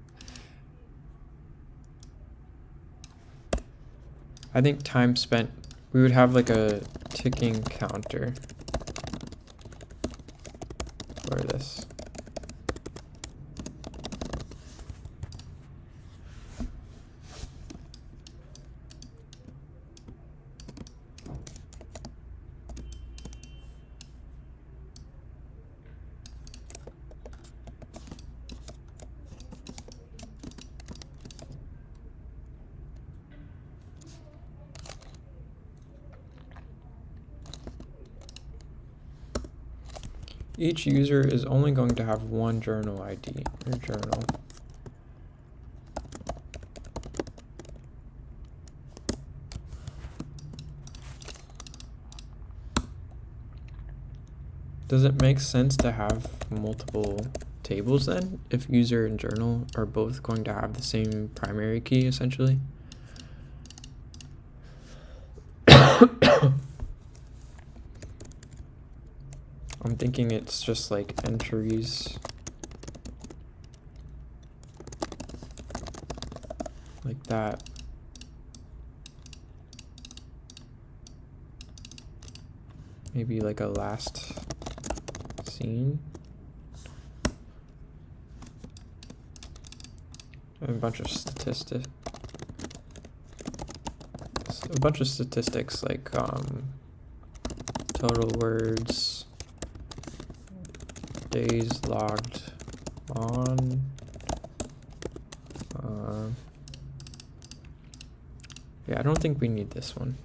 I think time spent, we would have like a ticking counter for this. Each user is only going to have one journal ID or journal. Does it make sense to have multiple tables then, if user and journal are both going to have the same primary key essentially? I'm thinking it's just like entries like that. Maybe like a last seen. A bunch of statistics. A bunch of statistics like total words, days logged on, yeah, I don't think we need this one.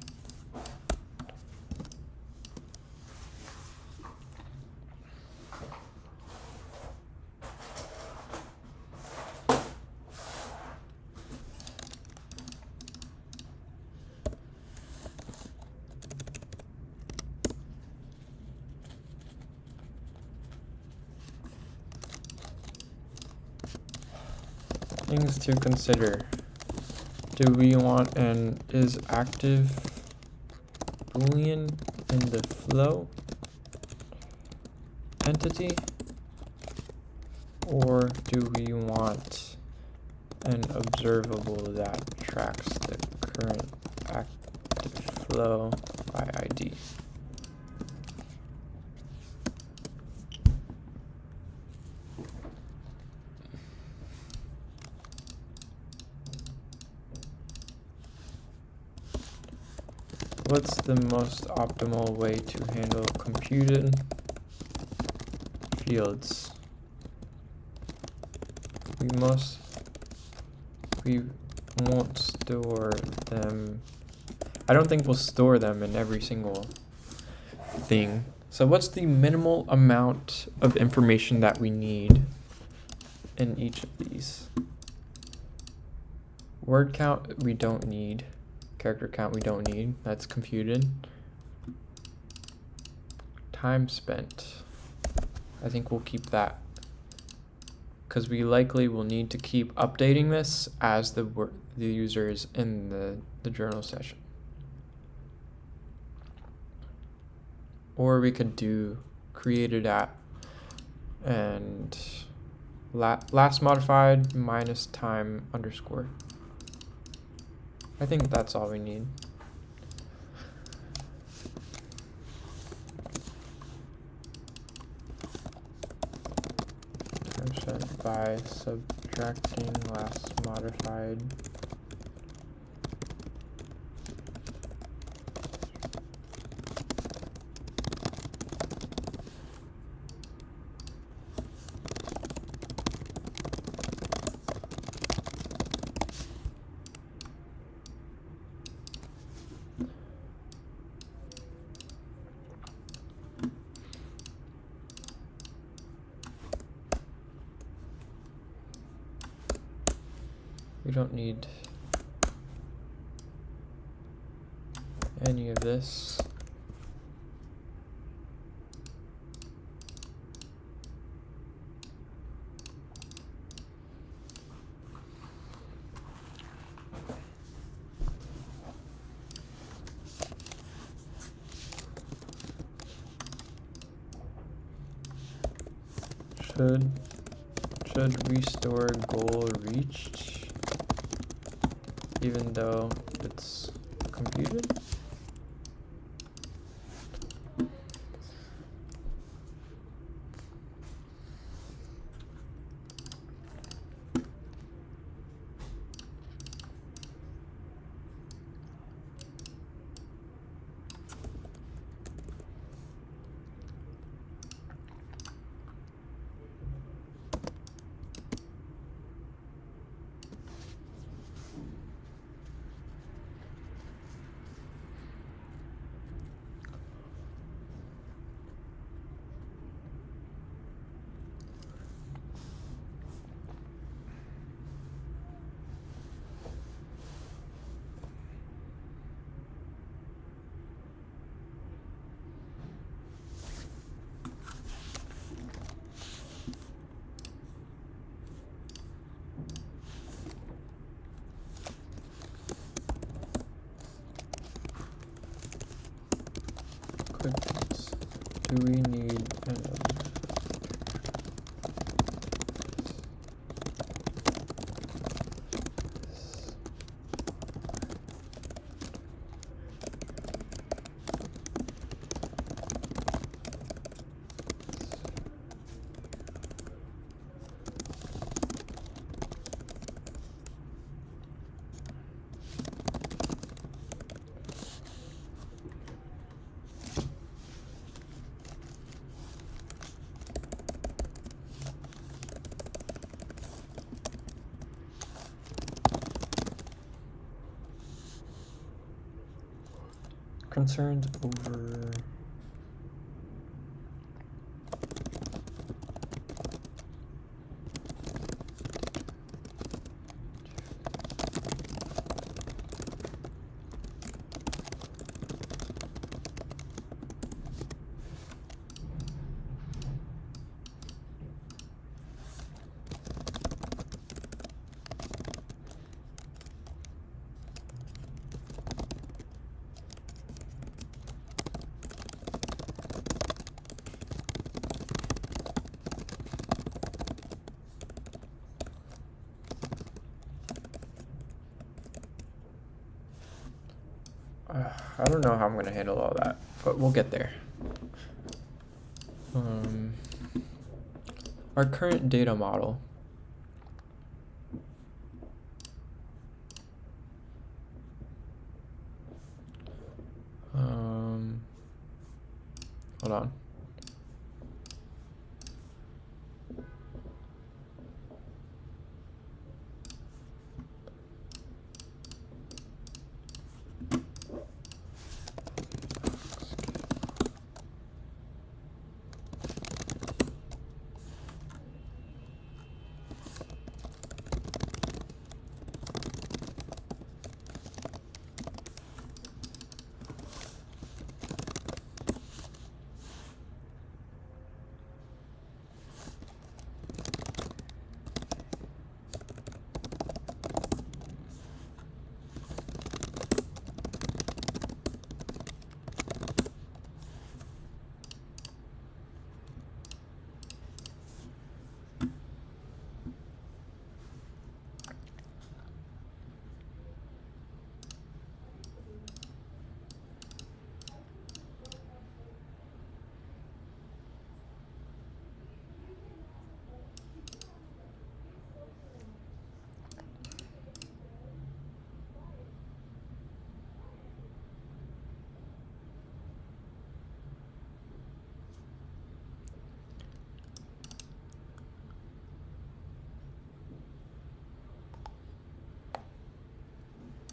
Things to consider. Do we want an is active Boolean in the flow entity? Or do we want an observable that tracks the current active flow by ID? What's the most optimal way to handle computed fields? We won't store them. I don't think we'll store them in every single thing. So what's the minimal amount of information that we need in each of these? Word count, we don't need. Character count we don't need, that's computed. Time spent, I think we'll keep that because we likely will need to keep updating this as the user is in the journal session. Or we could do created at and last modified minus time underscore. I think that's all we need. Time spent by subtracting last modified. We don't need any of this. Should restore goal reached even though it's computed? Do we need concerns over I don't know how I'm going to handle all that, but we'll get there. Our current data model. Hold on.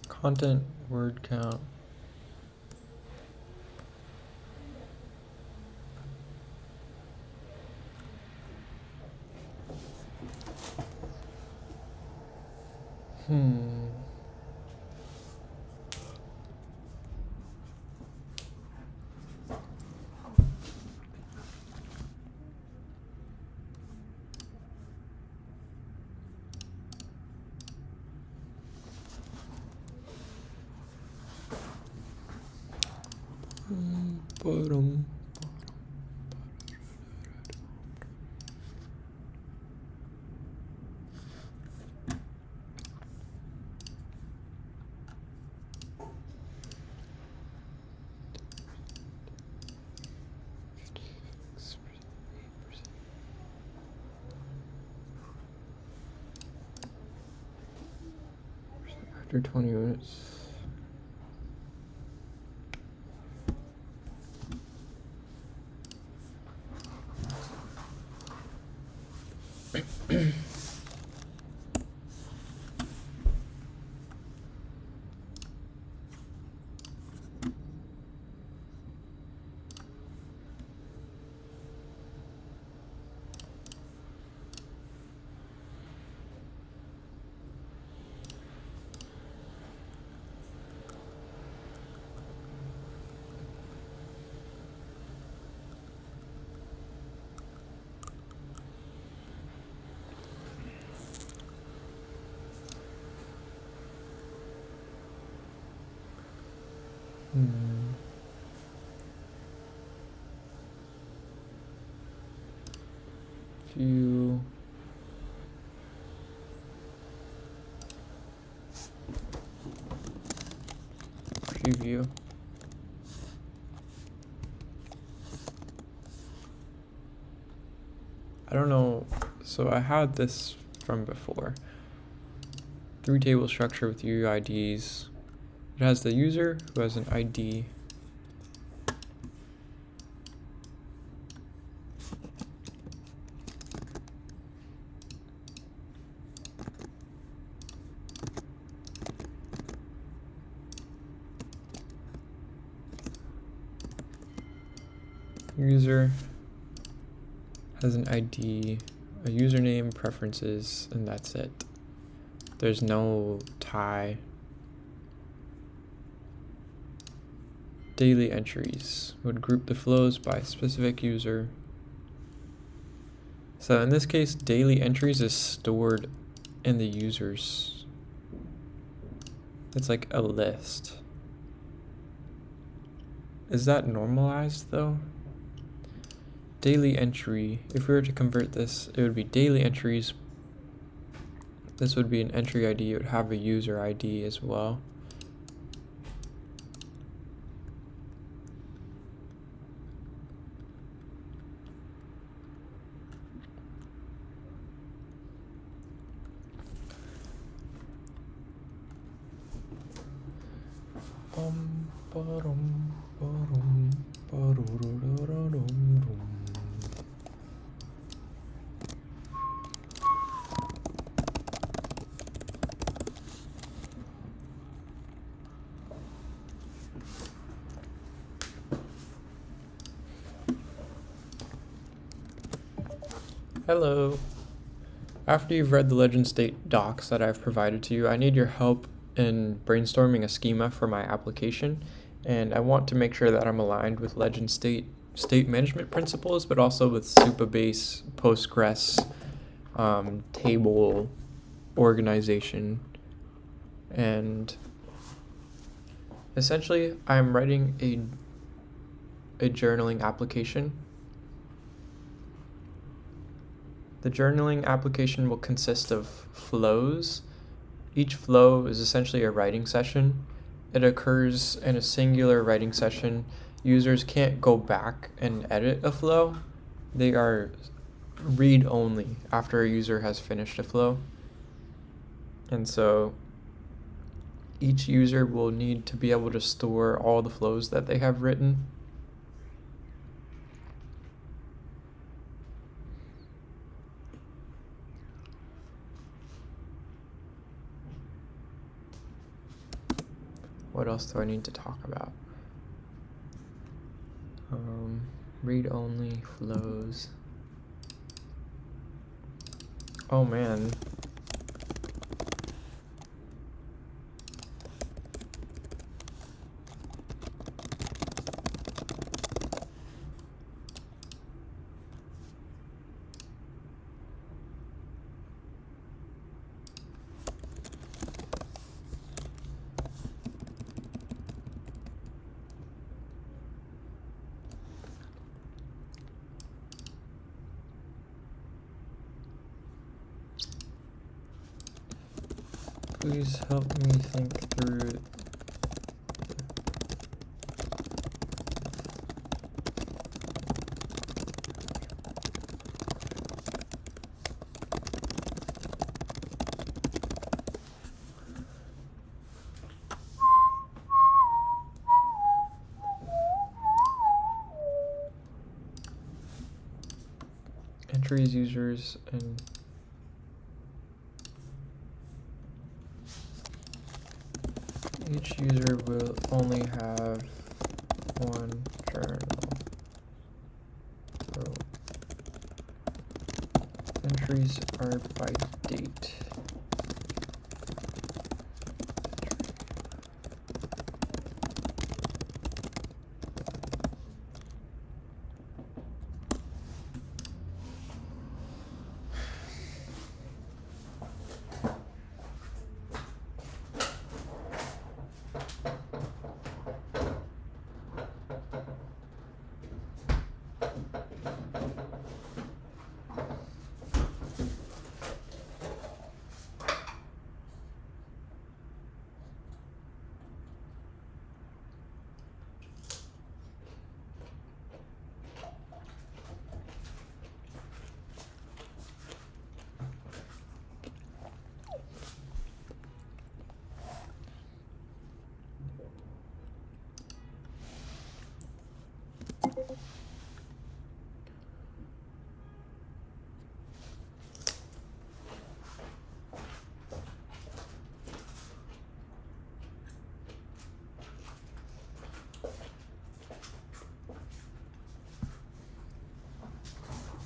Content word count. After 20 minutes. View. Preview. I don't know, so I had this from before. 3-table structure with UIDs. It has the user who has an ID. User has an ID, a username, preferences, and that's it. There's no tie. Daily entries would group the flows by specific user. So in this case, daily entries is stored in the users. It's like a list. Is that normalized though? Daily entry, if we were to convert this, it would be daily entries. This would be an entry ID, it would have a user ID as well. Hello. After you've read the Legend State docs that I've provided to you, I need your help in brainstorming a schema for my application, and I want to make sure that I'm aligned with Legend State management principles, but also with Supabase, Postgres, table organization, and essentially I'm writing a journaling application. The journaling application will consist of flows. Each flow is essentially a writing session. It occurs in a singular writing session. Users can't go back and edit a flow. They are read-only after a user has finished a flow. And so each user will need to be able to store all the flows that they have written. What else do I need to talk about? Read-only flows. Oh man. Please help me think through. Entries, users, and each user will only have one journal. So entries are by date.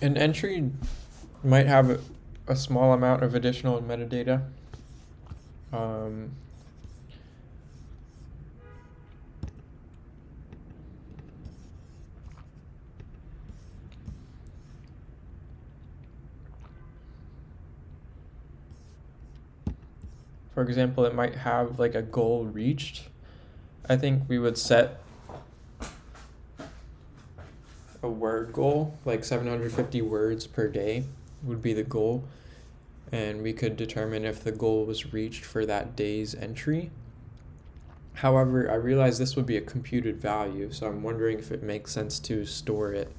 An entry might have a small amount of additional metadata. For example, it might have like a goal reached. I think we would set a word goal, like 750 words per day would be the goal. And we could determine if the goal was reached for that day's entry. However, I realize this would be a computed value, so I'm wondering if it makes sense to store it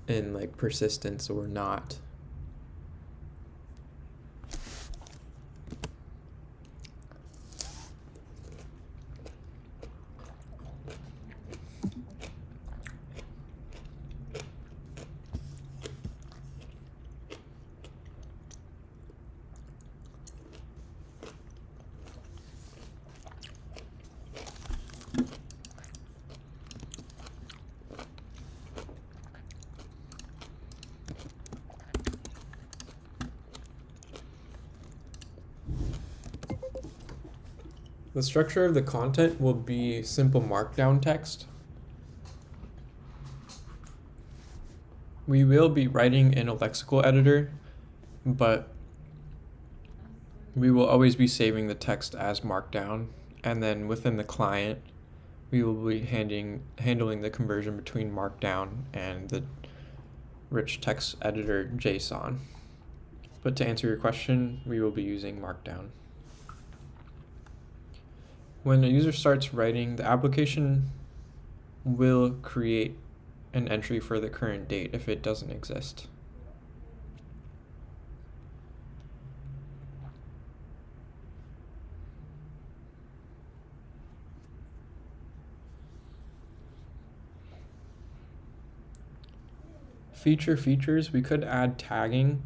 in like persistence or not. The structure of the content will be simple markdown text. We will be writing in a lexical editor, but we will always be saving the text as markdown, and then within the client, we will be handling the conversion between markdown and the rich text editor JSON. But to answer your question, we will be using markdown. When a user starts writing, the application will create an entry for the current date if it doesn't exist. Features, we could add tagging.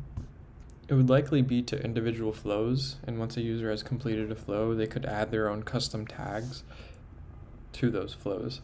It would likely be to individual flows, and once a user has completed a flow, they could add their own custom tags to those flows.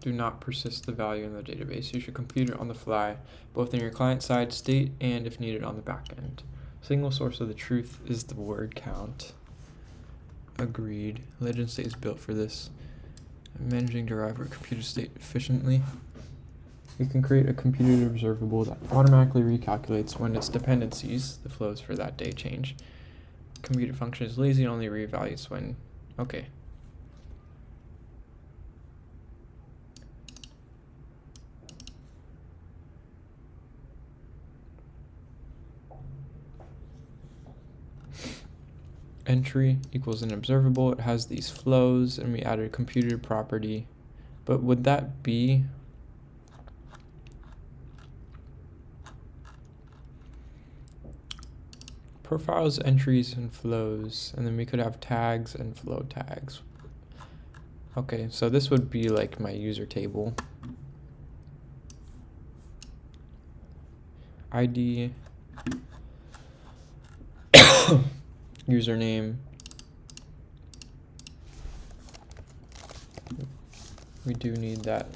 Do not persist the value in the database. You should compute it on the fly, both in your client-side state and if needed on the back end. Single source of the truth is the word count. Agreed. Legend state is built for this. Managing derived computer state efficiently. We can create a computed observable that automatically recalculates when its dependencies, the flows for that day, change. Computed function is lazy and only reevaluates when. Okay. Entry equals an observable. It has these flows, and we added a computed property. But would that be profiles, entries, and flows, and then we could have tags and flow tags. Okay, so this would be like my user table. ID, username. We do need that.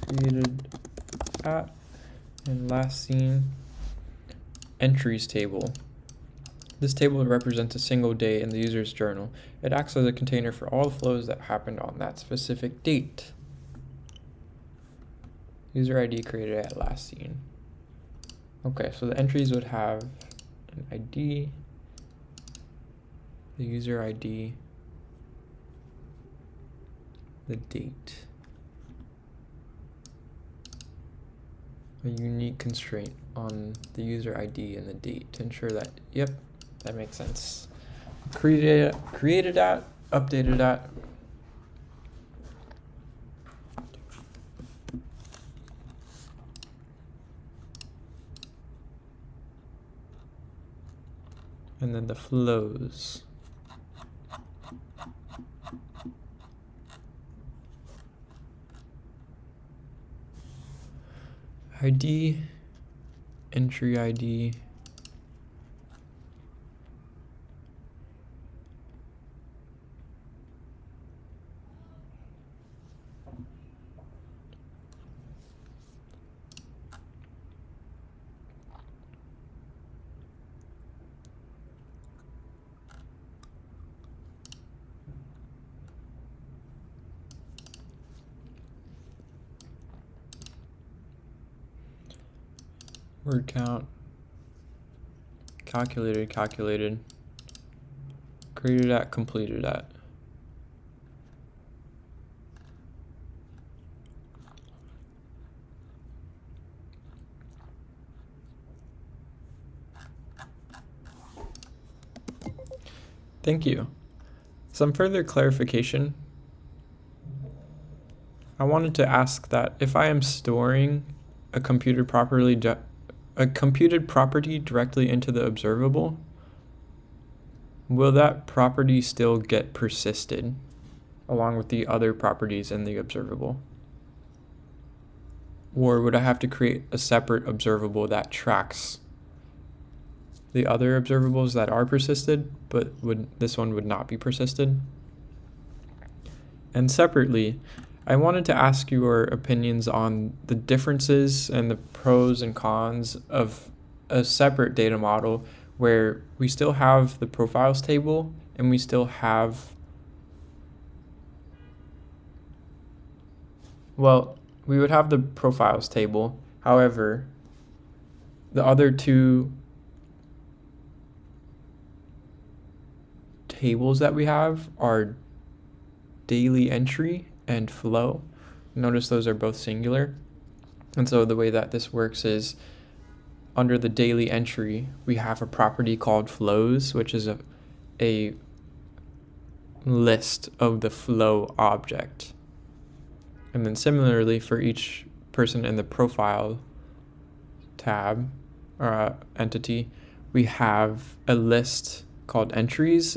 Created at, and last seen entries table. This table represents a single day in the user's journal. It acts as a container for all the flows that happened on that specific date. User ID created at last seen. Okay, so the entries would have an ID, the user ID, the date. A unique constraint on the user ID and the date to ensure that, yep, that makes sense. Created at, updated at. And then the flows. ID, entry ID, word count, calculated, created at, completed at. Thank you. Some further clarification. I wanted to ask that if I am storing a computed property directly into the observable, will that property still get persisted along with the other properties in the observable? Or would I have to create a separate observable that tracks the other observables that are persisted, but this one would not be persisted? And separately, I wanted to ask your opinions on the differences and the pros and cons of a separate data model where we still have the profiles table and we still have, well, we would have the profiles table. However, the other two tables that we have are daily entry and flow. Notice those are both singular. And so the way that this works is under the daily entry, we have a property called flows, which is a list of the flow object. And then similarly for each person in the profile tab or entity, we have a list called entries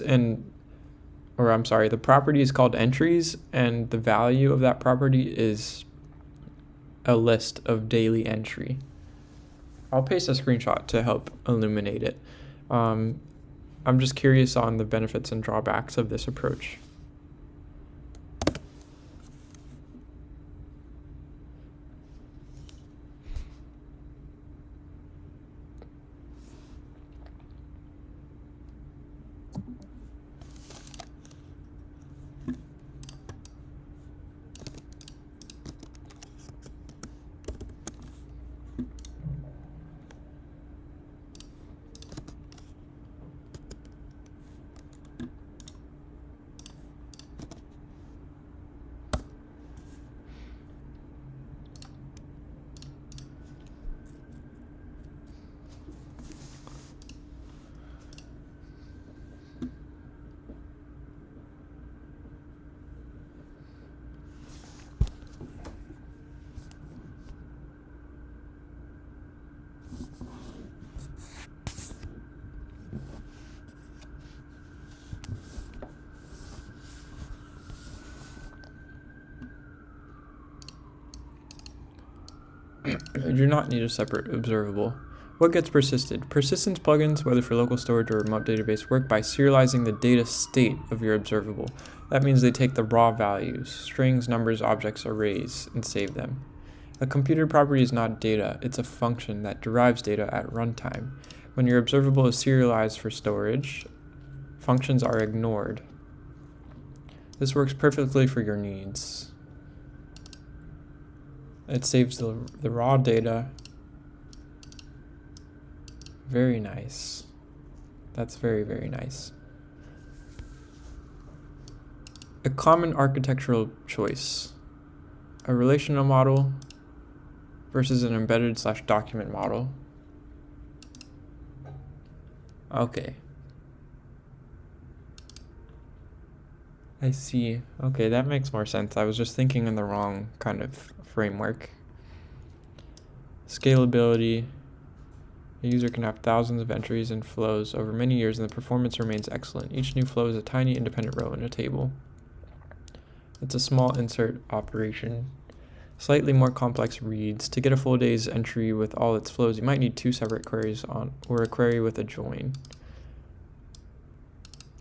the property is called entries, and the value of that property is a list of daily entry. I'll paste a screenshot to help illuminate it. I'm just curious on the benefits and drawbacks of this approach. You do not need a separate observable. What gets persisted? Persistence plugins, whether for local storage or remote database, work by serializing the data state of your observable. That means they take the raw values, strings, numbers, objects, arrays, and save them. A computer property is not data, it's a function that derives data at runtime. When your observable is serialized for storage, functions are ignored. This works perfectly for your needs. It saves the raw data. Very nice. That's very, very nice. A common architectural choice. A relational model versus an embedded/document model. Okay. I see. Okay, that makes more sense. I was just thinking in the wrong kind of framework. Scalability. A user can have thousands of entries and flows over many years, and the performance remains excellent. Each new flow is a tiny independent row in a table. It's a small insert operation. Slightly more complex reads. To get a full day's entry with all its flows, you might need 2 separate queries or a query with a join.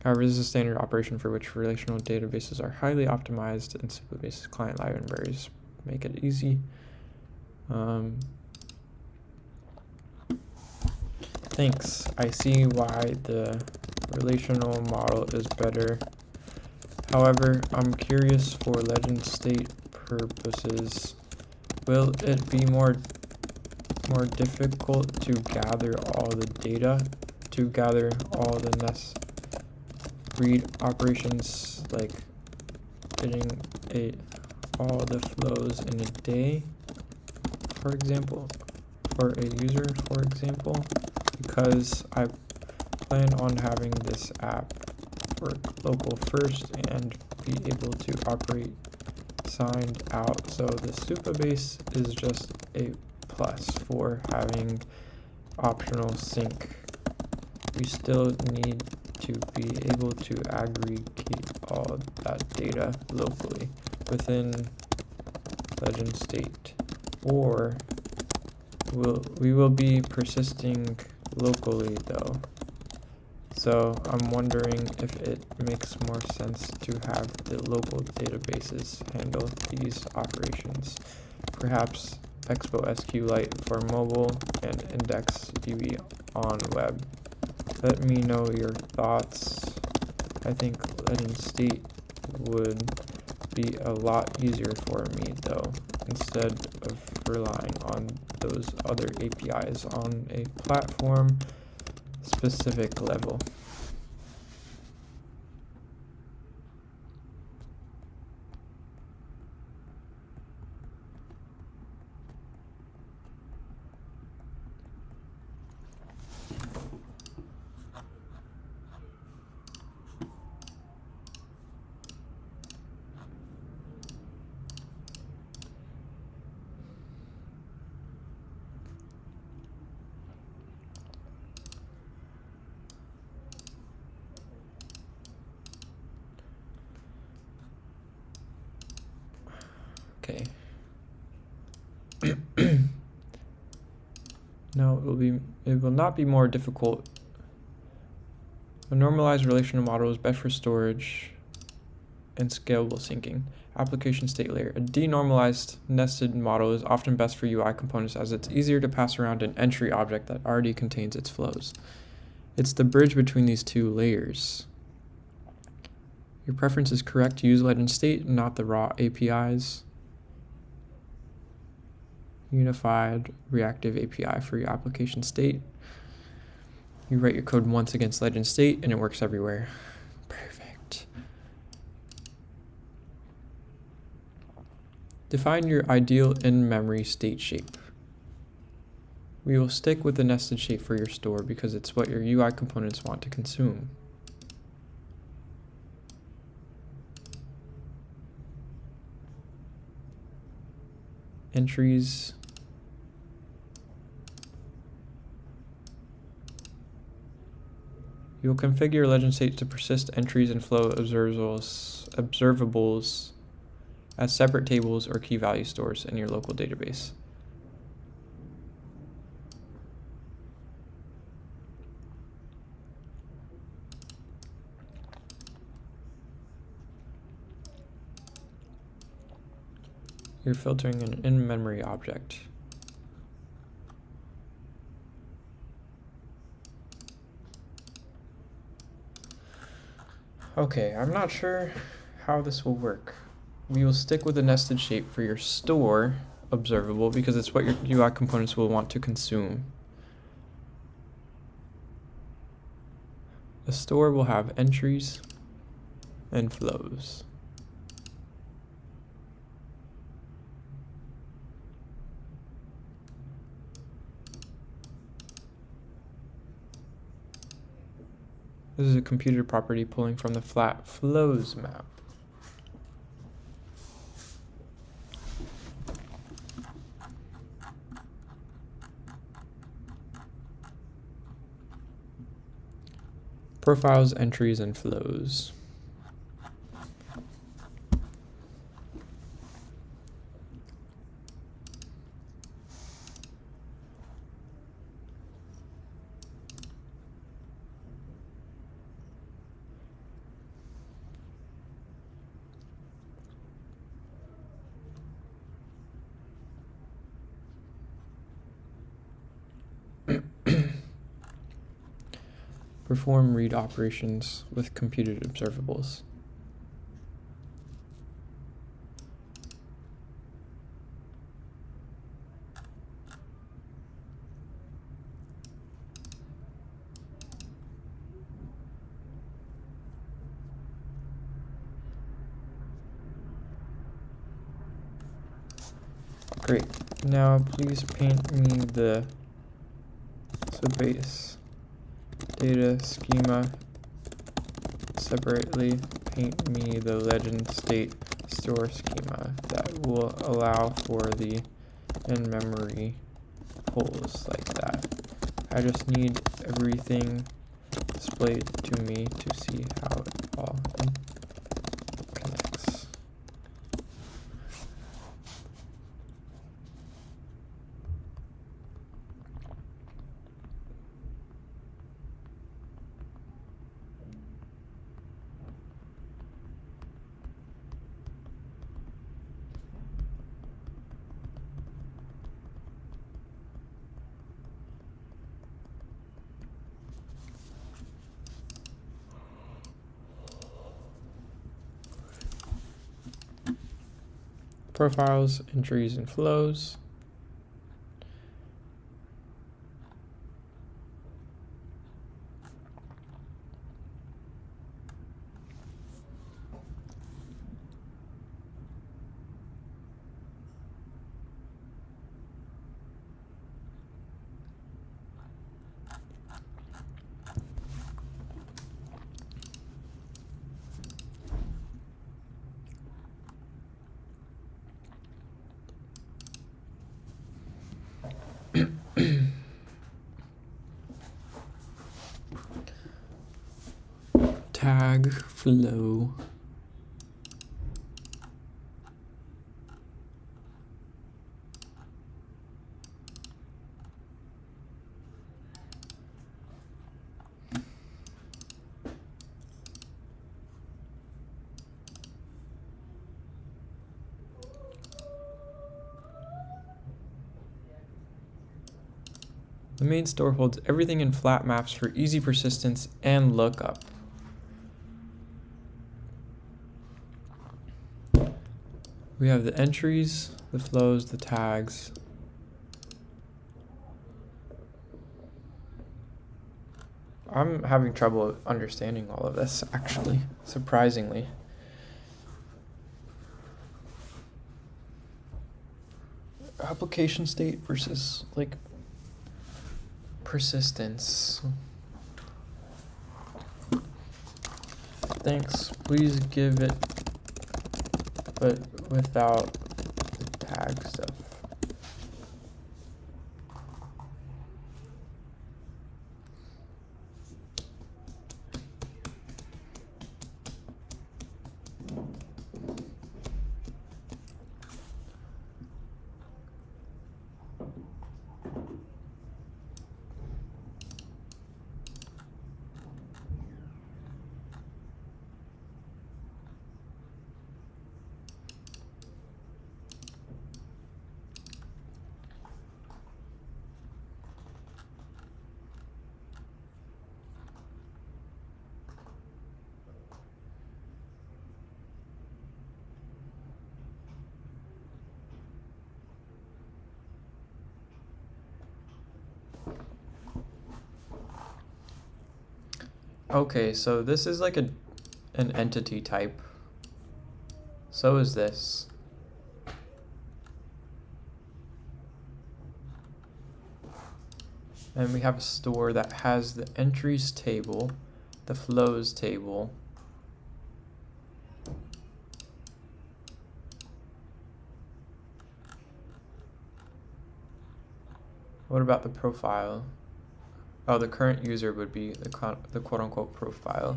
However, this is a standard operation for which relational databases are highly optimized, and simple basis client libraries make it easy. Thanks. I see why the relational model is better. However, I'm curious for legend state purposes. Will it be more difficult to gather all the data, to gather all the read operations, like getting all the flows in a day, for example, for a user, for example, because I plan on having this app work local first and be able to operate signed out. So the Supabase is just a plus for having optional sync. We still need to be able to aggregate all that data locally within legend state, or we will be persisting locally though. So I'm wondering if it makes more sense to have the local databases handle these operations. Perhaps Expo SQLite for mobile and IndexedDB on web. Let me know your thoughts. I think legend state would be a lot easier for me though, instead of relying on those other APIs on a platform specific level. Okay. No, it will not be more difficult. A normalized relational model is best for storage and scalable syncing. Application state layer. A denormalized nested model is often best for UI components as it's easier to pass around an entry object that already contains its flows. It's the bridge between these two layers. Your preference is correct to use legend state, not the raw APIs. Unified reactive API for your application state. You write your code once against legend state and it works everywhere. Perfect. Define your ideal in-memory state shape. We will stick with the nested shape for your store because it's what your UI components want to consume. Entries. You will configure legend state to persist entries and flow observables as separate tables or key value stores in your local database. You're filtering an in-memory object. Okay, I'm not sure how this will work. We will stick with a nested shape for your store observable because it's what your UI components will want to consume. The store will have entries and flows. This is a computer property pulling from the flat flows map. Profiles, entries, and flows. Perform read operations with computed observables. Great. Now please paint me the base data schema separately. Paint me the legend state store schema that will allow for the in-memory pulls like that. I just need everything displayed to me to see how it all connects. Profiles, entries, and flows. Tag flow. The main store holds everything in flat maps for easy persistence and lookup. We have the entries, the flows, the tags. I'm having trouble understanding all of this, actually, surprisingly. Application state versus, like, persistence. Thanks, please give it, but without the tag stuff. Okay, so this is like an entity type. So is this. And we have a store that has the entries table, the flows table, what about the profile? Oh, the current user would be the quote-unquote profile.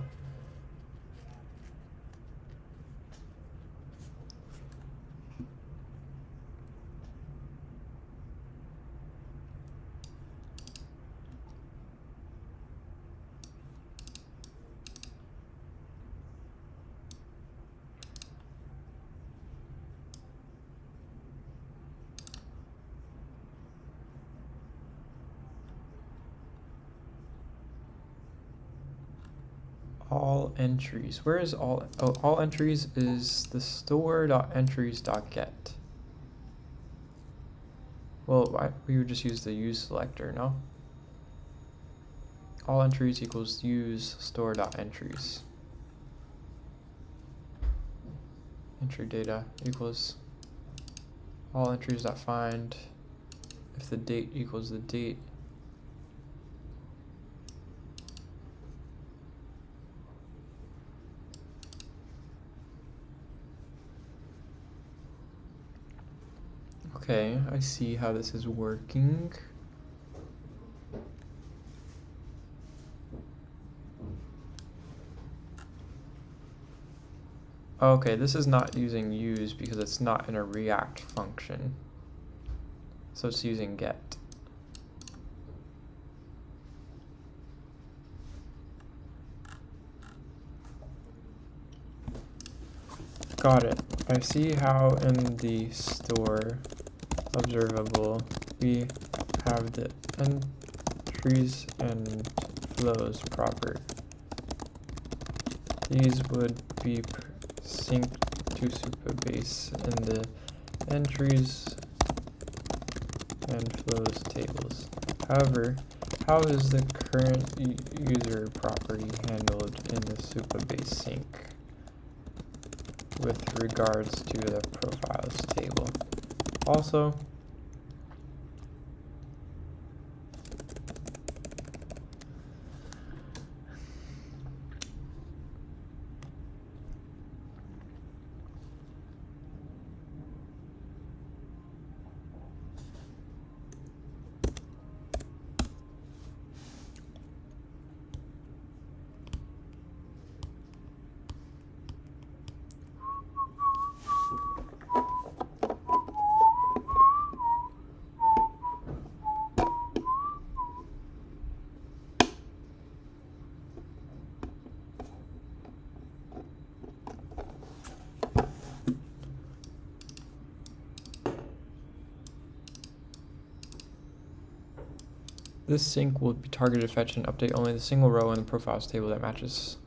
All entries. Where is all? Oh, all entries is the store.entries.get. Well, we would just use the use selector, no? All entries equals use store.entries. Entry data equals all entries.find. If the date equals the date. Okay, I see how this is working. Okay, this is not using use because it's not in a React function. So it's using get. Got it. I see how in the store observable we have the entries and flows proper. These would be synced to Supabase in the entries and flows tables. However, how is the current user property handled in the Supabase sync with regards to the profiles table? Also, this sync will be targeted to fetch and update only the single row in the profiles table that matches.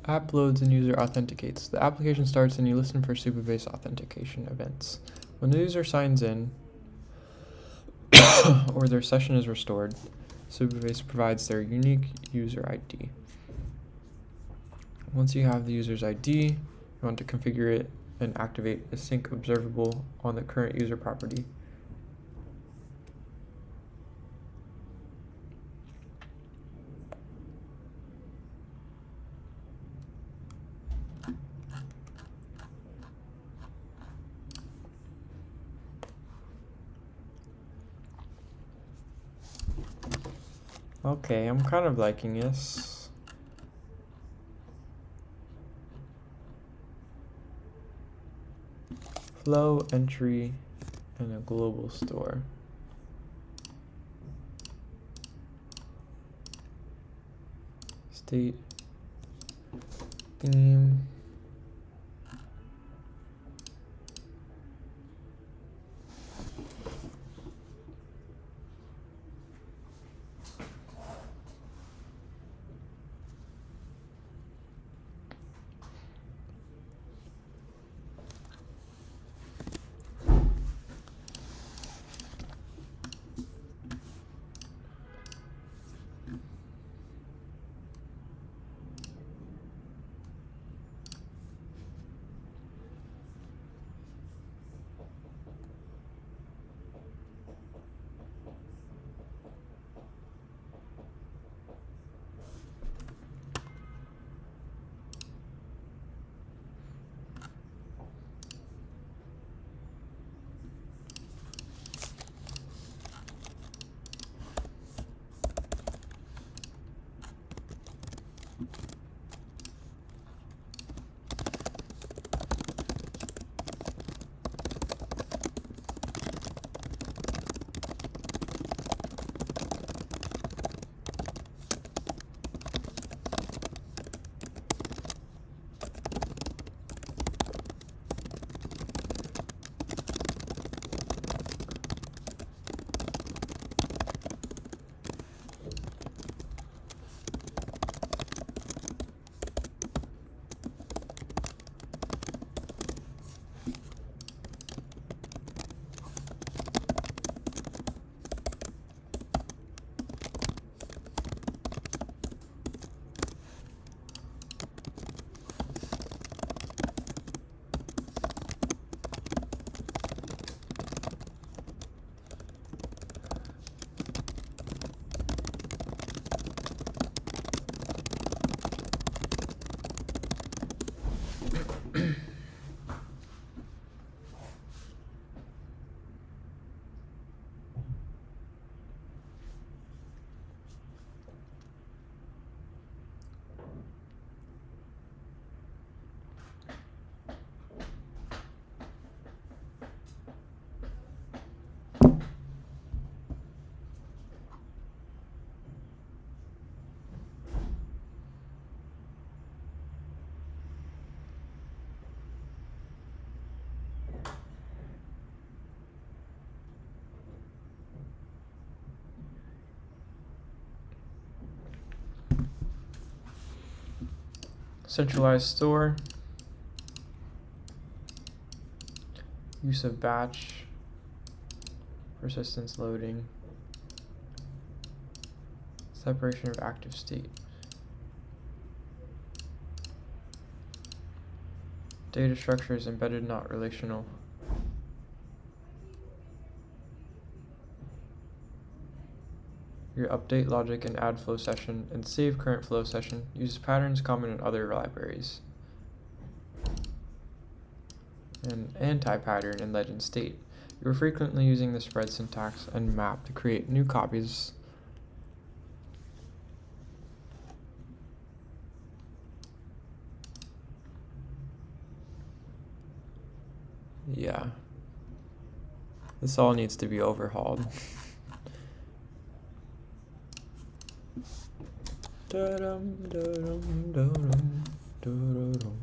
App loads and user authenticates. The application starts and you listen for Supabase authentication events. When the user signs in or their session is restored, Supabase provides their unique user ID. Once you have the user's ID, You want to configure it and activate a sync observable on the current user property. Okay, I'm kind of liking this. Flow, entry, and a global store. State, theme. Centralized store, use of batch, persistence loading, separation of active state. Data structure is embedded, not relational. Your update logic and add flow session and save current flow session uses patterns common in other libraries. And anti-pattern in legend state. You are frequently using the spread syntax and map to create new copies. Yeah. This all needs to be overhauled. Da-dum, da-dum, da-dum, da-dum.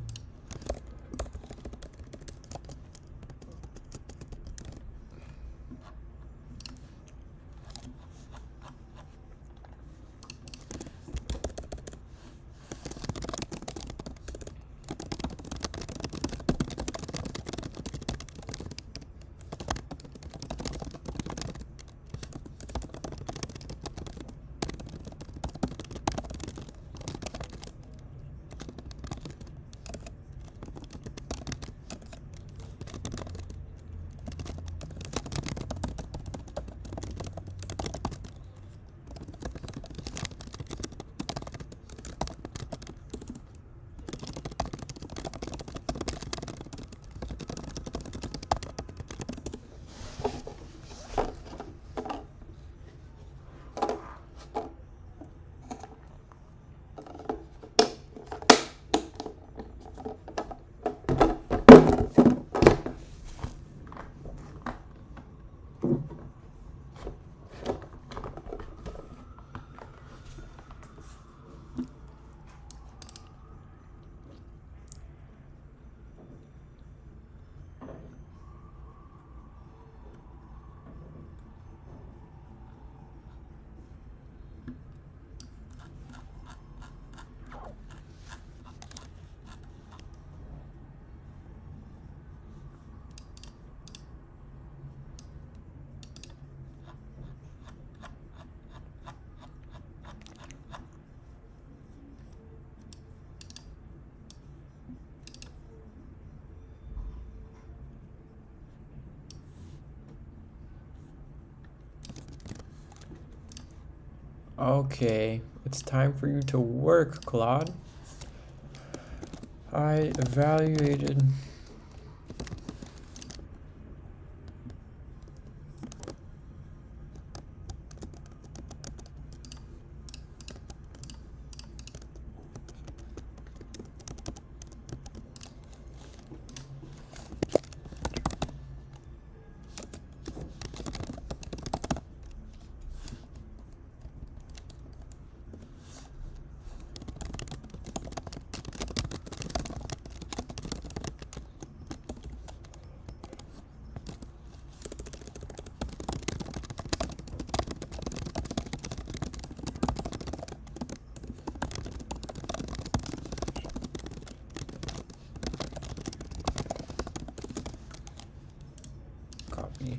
Okay, it's time for you to work, Claude. I evaluated. Copy.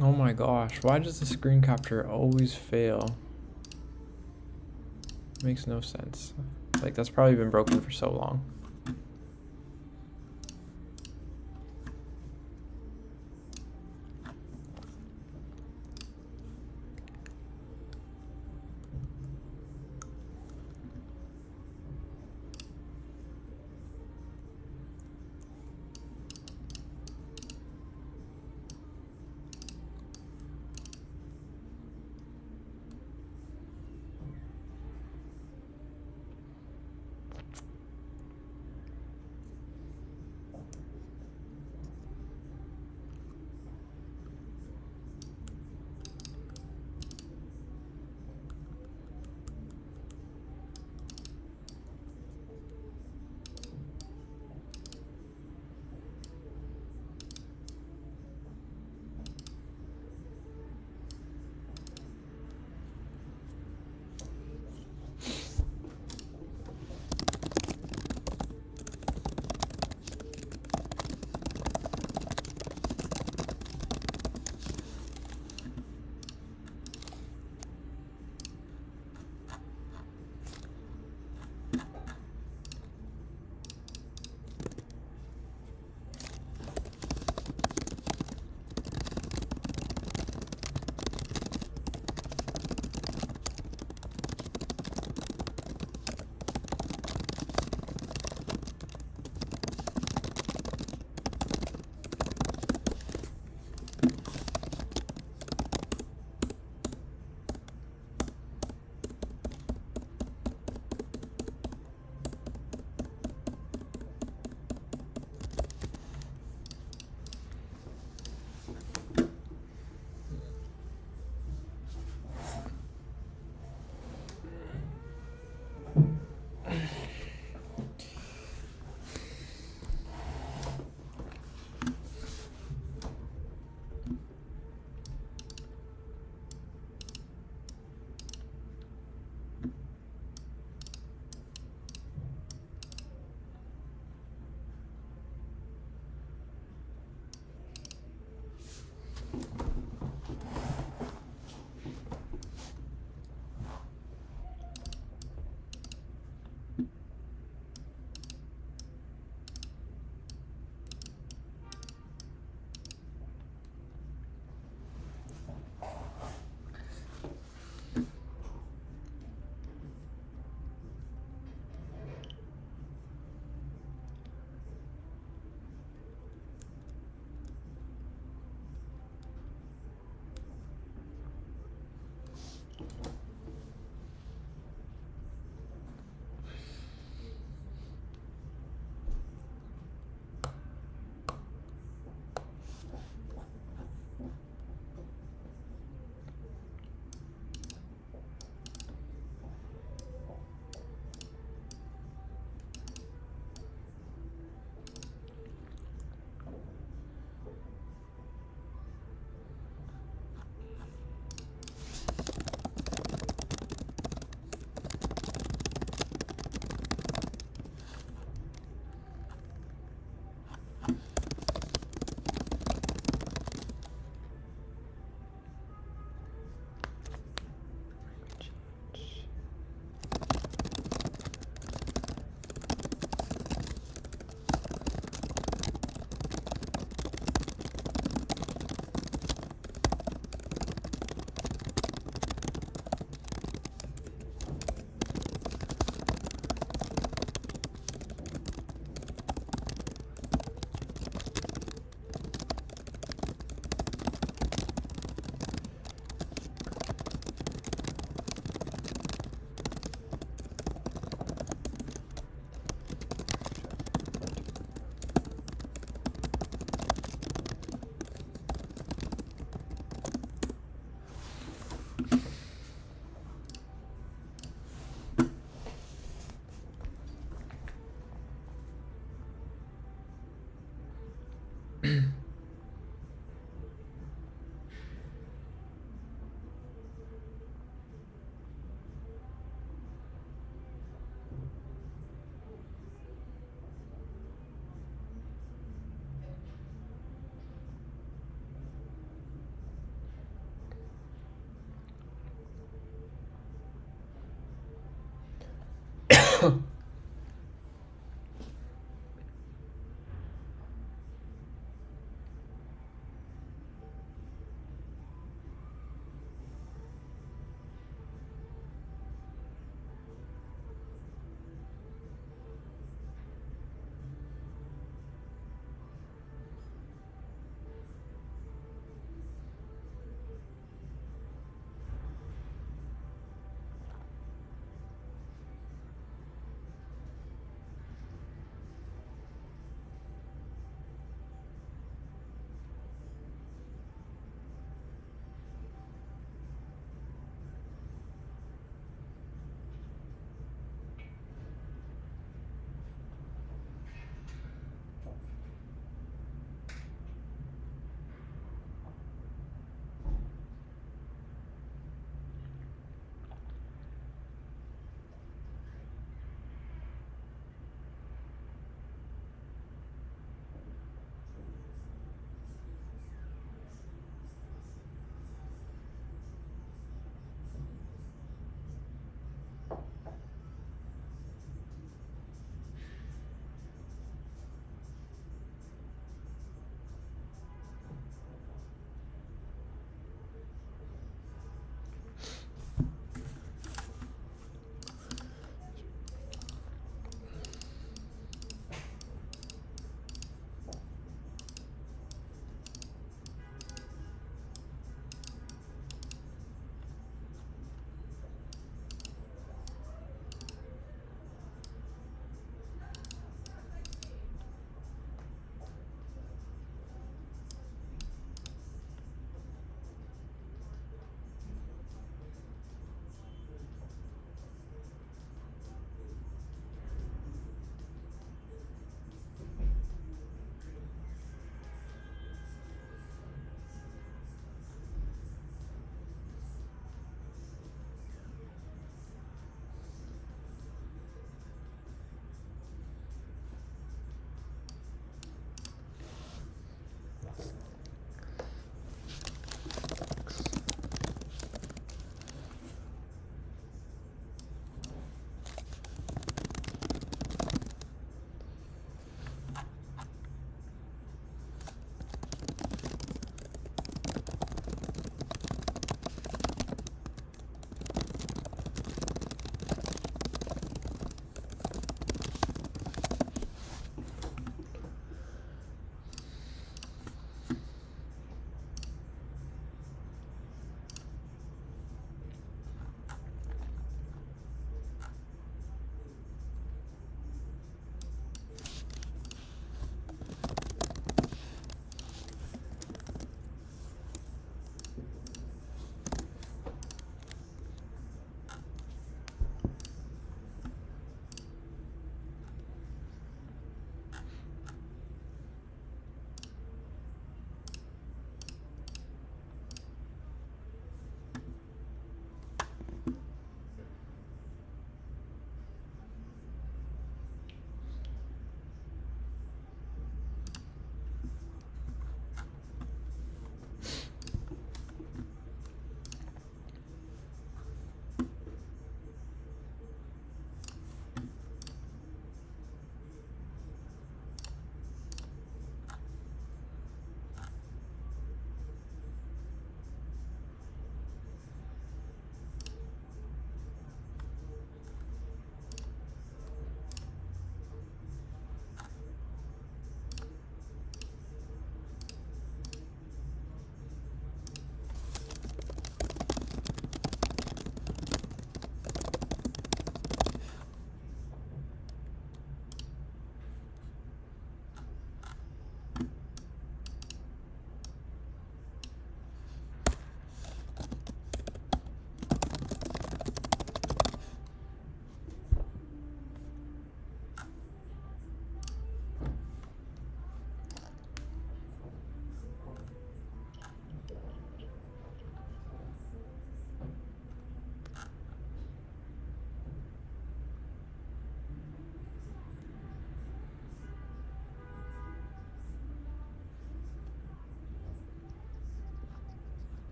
Oh my gosh, why does the screen capture always fail? Makes no sense. Like, that's probably been broken for so long.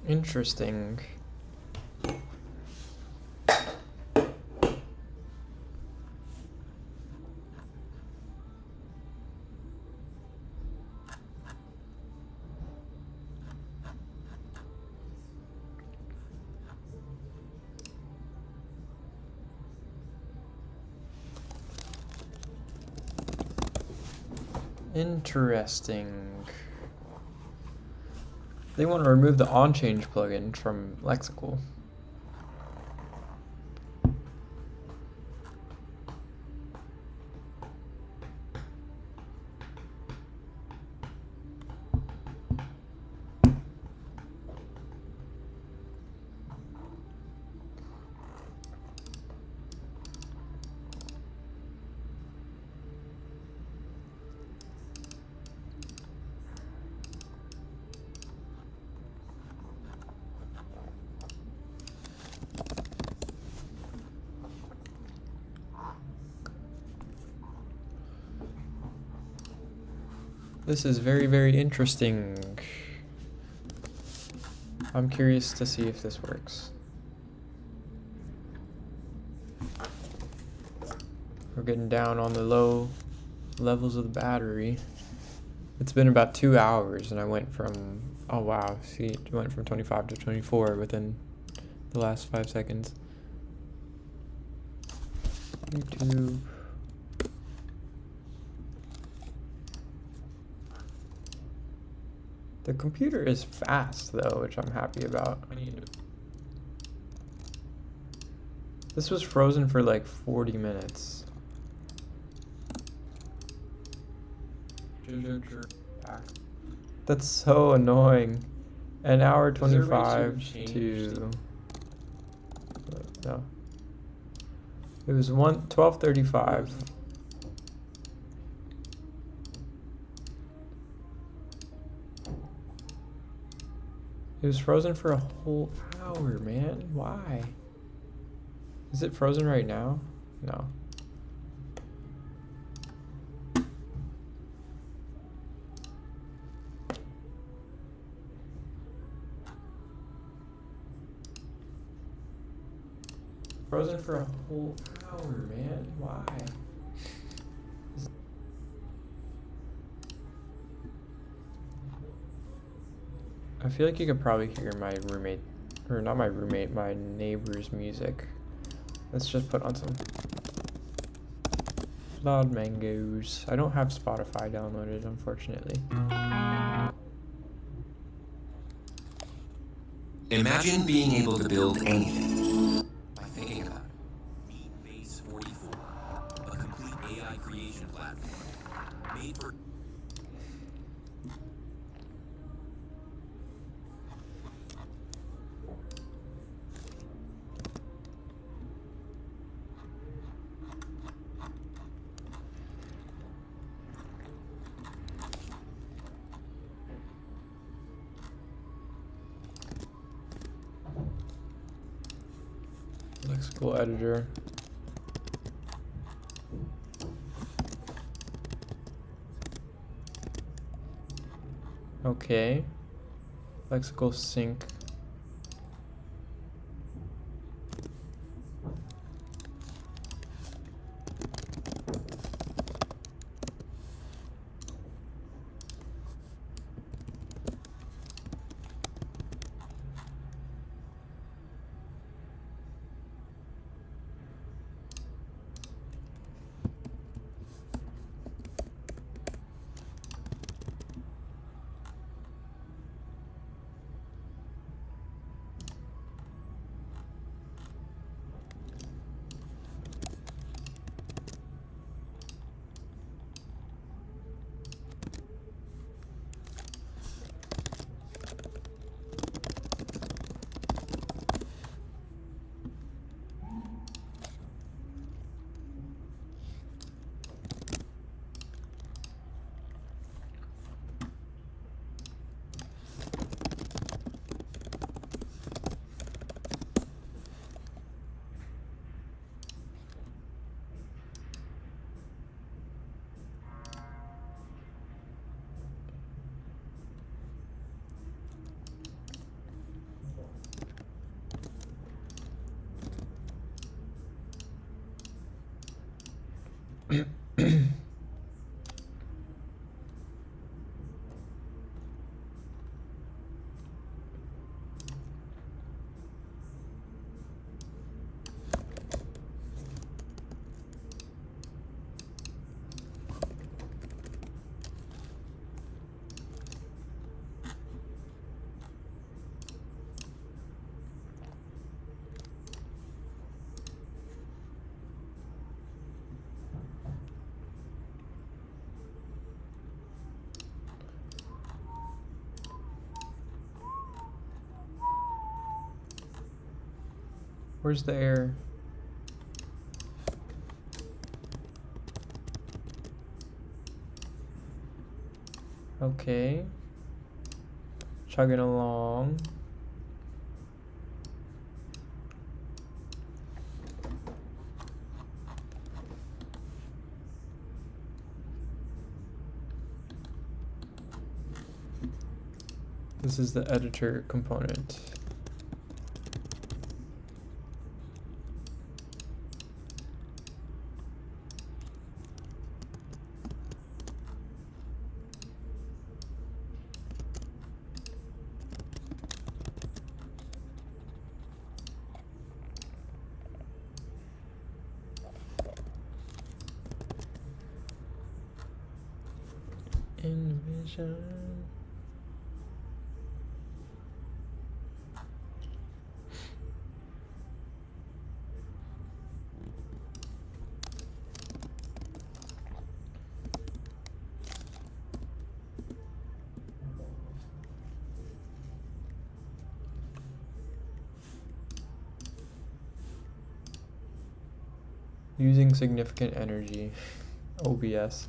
Interesting. Interesting. They want to remove the onChange plugin from Lexical. This is very, very interesting. I'm curious to see if this works. We're getting down on the low levels of the battery. It's been about 2 hours and I went from, oh wow, see, it went from 25 to 24 within the last 5 seconds. YouTube. The computer is fast though, which I'm happy about. This was frozen for like 40 minutes. That's so annoying. An hour 25 to... No. It was 12:35. It was frozen for a whole hour, man. Why? Is it frozen right now? No. Frozen for a whole hour, man. Why? I feel like you could probably hear my roommate, or not my roommate, my neighbor's music. Let's just put on some Loud Mangoes. I don't have Spotify downloaded, unfortunately. Imagine being able to build anything by thinking about it. Base 44, a complete AI creation platform made for... lexical editor. Okay. Lexical sync. Where's the error? Okay. Chugging along. This is the editor component. InVision. Using significant energy. OBS.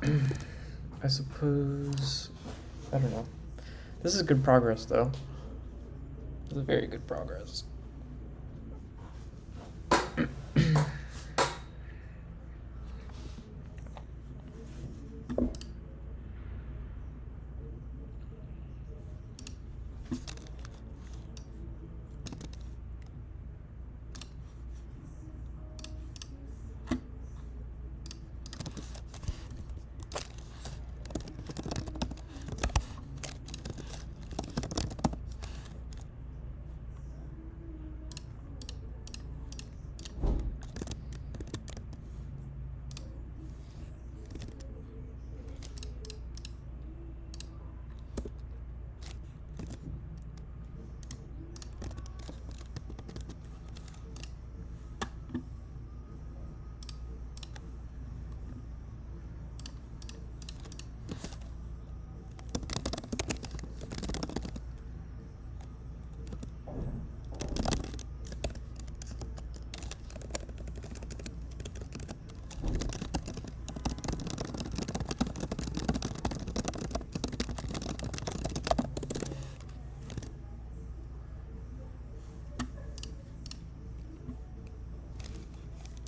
I suppose, I don't know. This is good progress though. This is very good progress.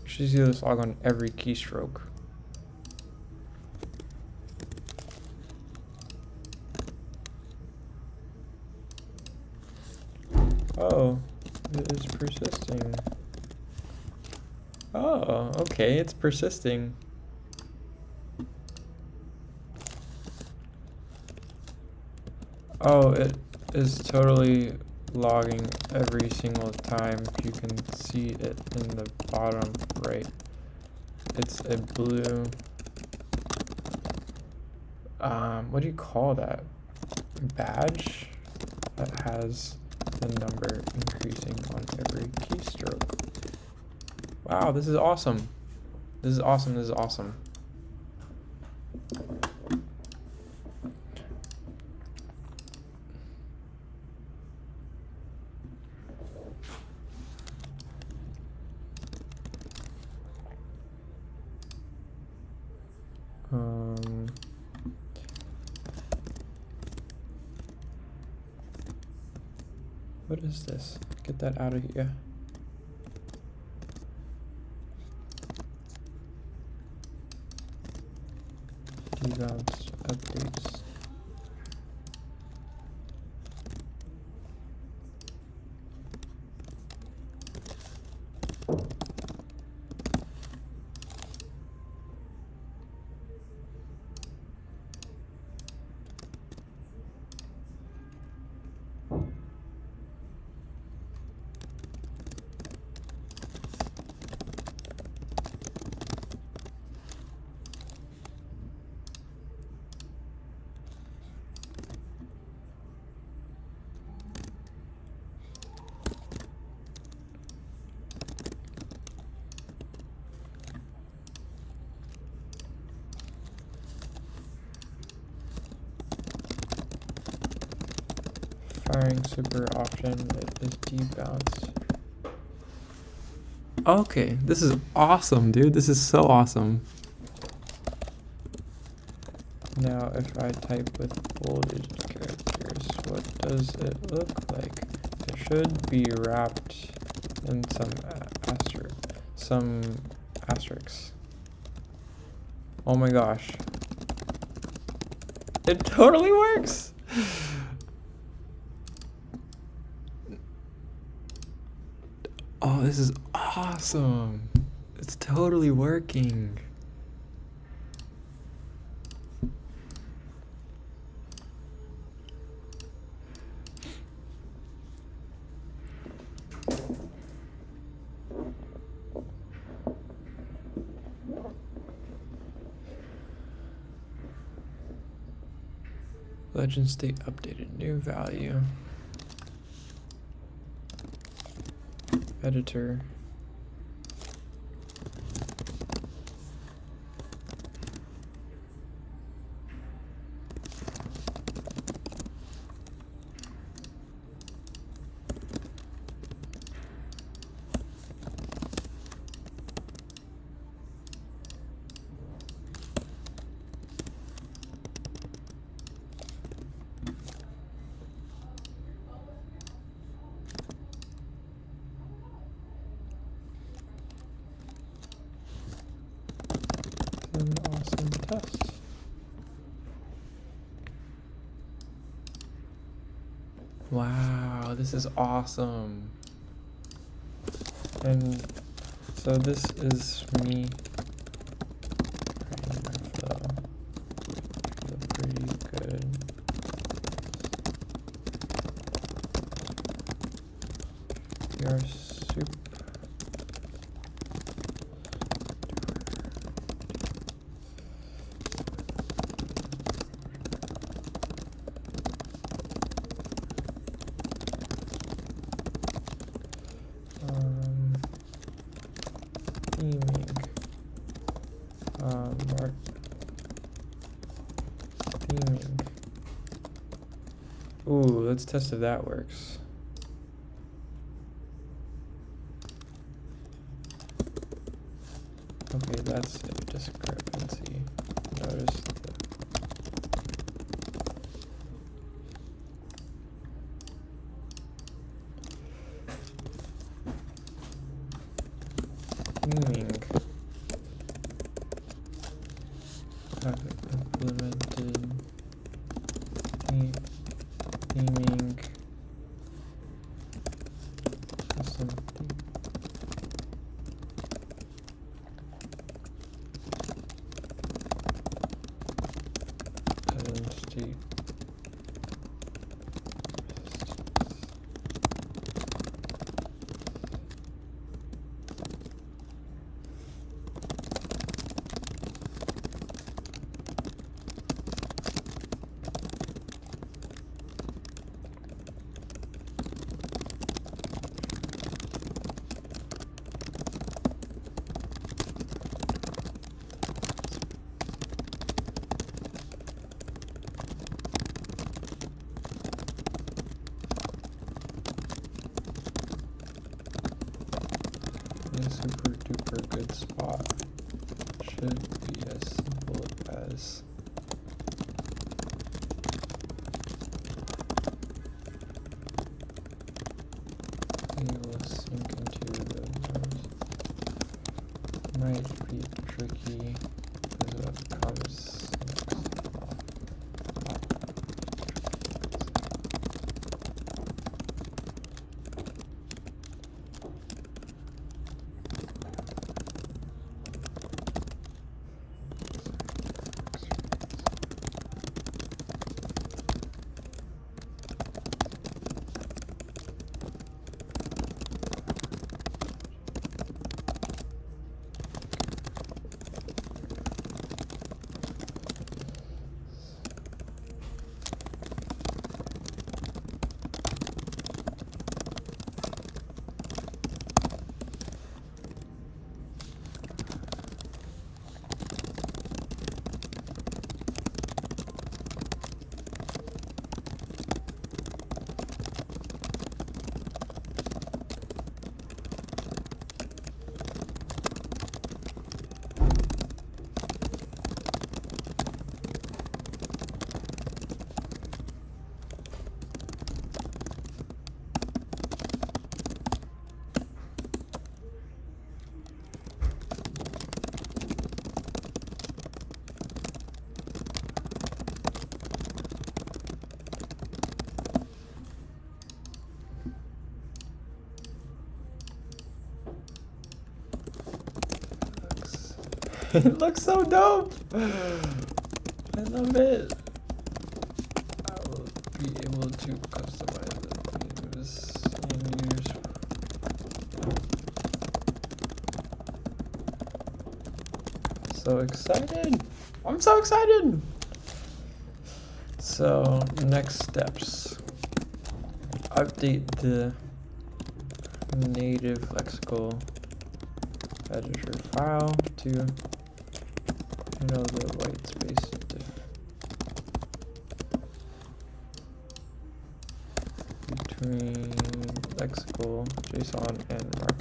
Should see this log on every keystroke. Oh, it is persisting. Oh, okay, it's persisting. Oh, it is totally logging every single time. You can see it in the bottom right. It's a blue, what do you call that? Badge that has the number increasing on every keystroke. Wow, this is awesome. This is awesome, this is awesome. What is this? Get that out of here. Devounce updates. Firing super option is debounce. Okay, this is awesome, dude. This is so awesome. Now, if I type with bolded characters, what does it look like? It should be wrapped in some asterisks. Oh my gosh. It totally works! Oh, this is awesome. It's totally working. Legend state updated, new value. Editor. test. Wow, this is awesome. And so this is me writing my flow. Feel pretty good. We are super. Theming. Mark. Theming. Ooh, let's test if that works. Okay, that's a discrepancy. Notice the theming. Have implemented theming custom theme. State. A super duper good spot should be as simple as we will sync into the nodes. Might be tricky because what comes next. It looks so dope. I love it. I will be able to customize the themes and use. So excited. I'm so excited. So next steps. Update the native lexical editor file to the white space between lexical JSON and mark.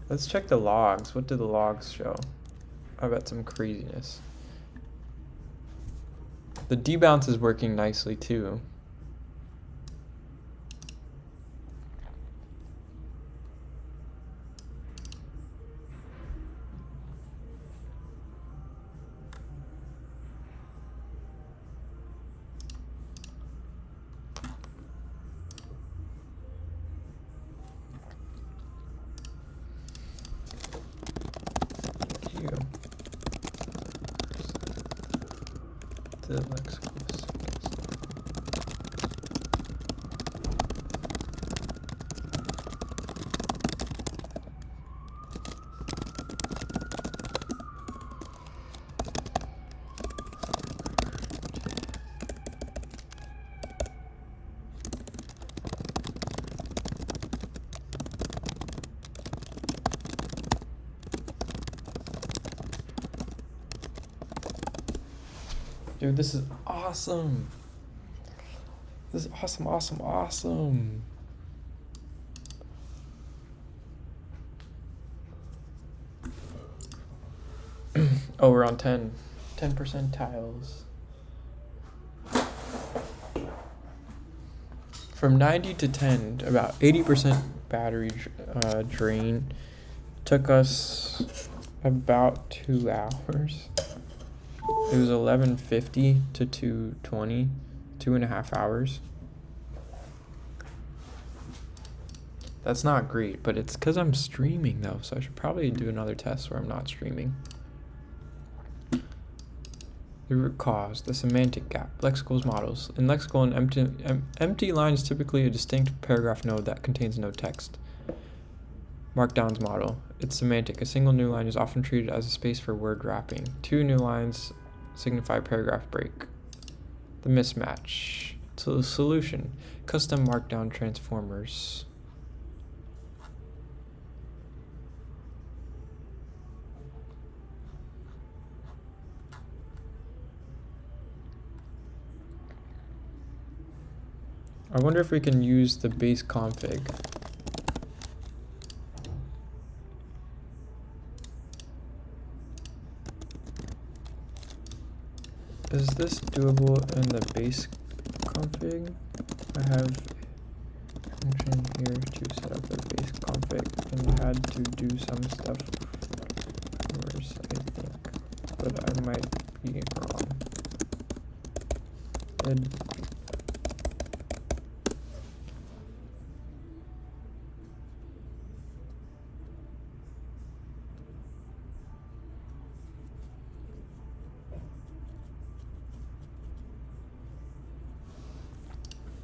Let's check the logs. What do the logs show? I bet some craziness. The debounce is working nicely too. the lexical seconds. Dude, this is awesome. This is awesome, awesome, awesome. Oh, we're on 10 percentiles. From 90 to 10, about 80% battery drain. Took us about 2 hours. It was 11:50 to 2:20, 2.5 hours. That's not great, but it's because I'm streaming though, so I should probably do another test where I'm not streaming. The root cause, the semantic gap, lexicals models. In lexical, an empty line is typically a distinct paragraph node that contains no text. Markdown's model, it's semantic. A single new line is often treated as a space for word wrapping. 2 new lines signify paragraph break. The mismatch. So the solution, custom markdown transformers. I wonder if we can use the base config. Is this doable in the base config? I have a function here to set up the base config and had to do some stuff first, I think, but I might be wrong.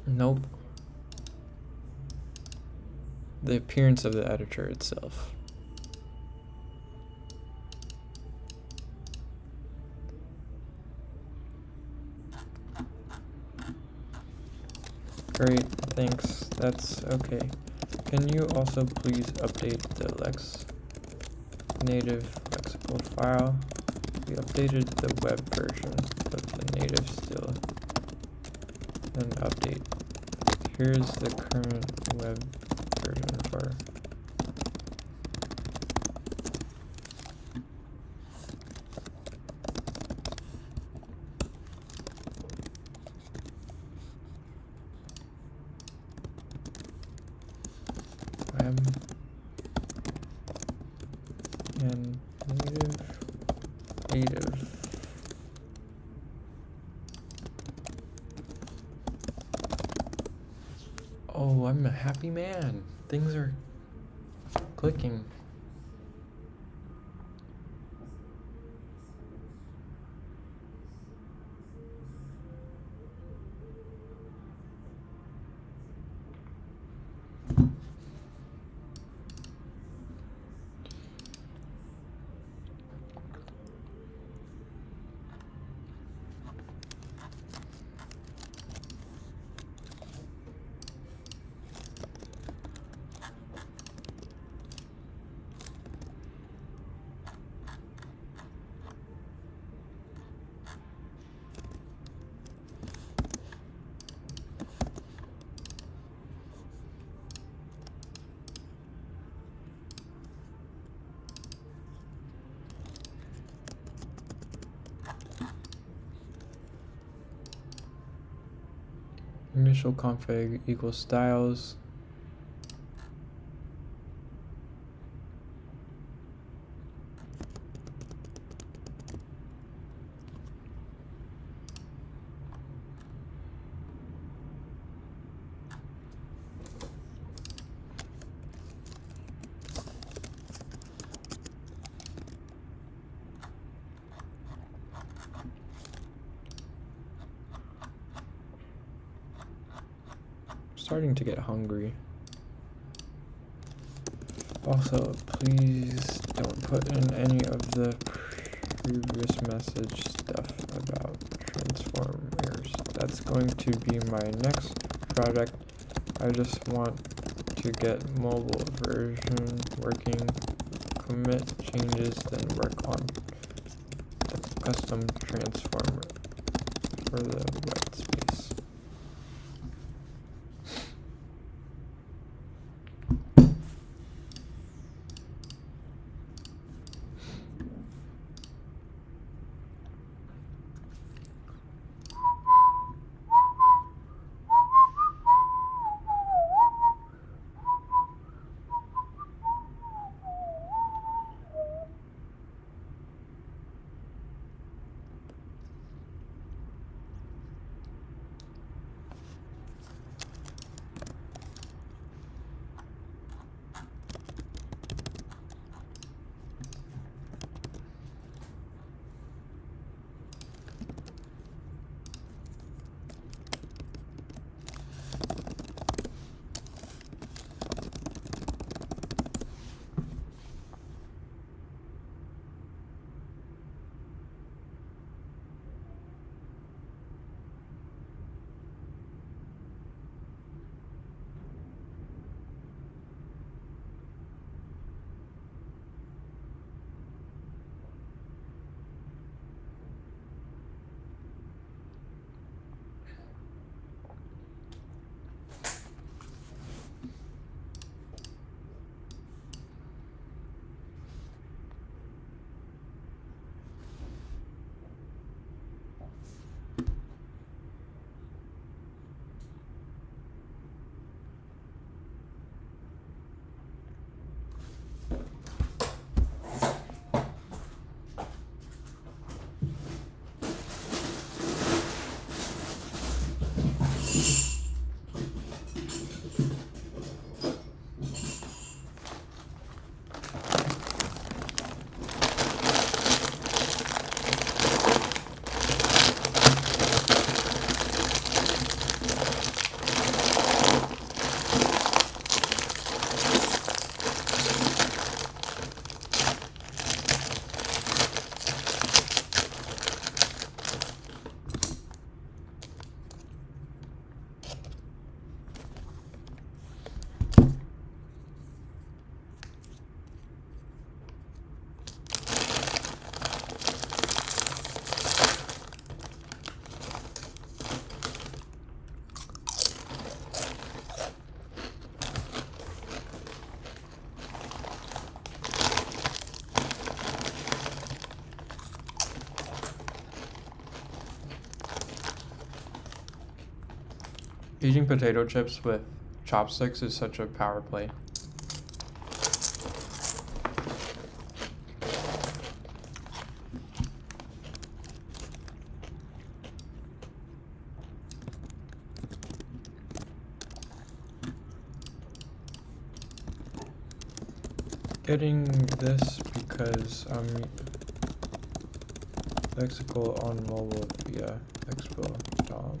Nope. The appearance of the editor itself. Great, thanks. That's okay. Can you also please update the native lexical file? We updated the web version, but the native still. And update. Here's the current web version for web and native. Oh, I'm a happy man. Things are clicking. Initial config equals styles. starting to get hungry. Also, please don't put in any of the previous message stuff about transformers. That's going to be my next project. I just want to get mobile version working, commit changes, then work on the custom transformer for the white space. Eating potato chips with chopsticks is such a power play. Getting this because I'm lexical on mobile via Expo job.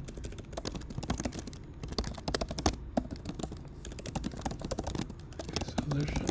Solution.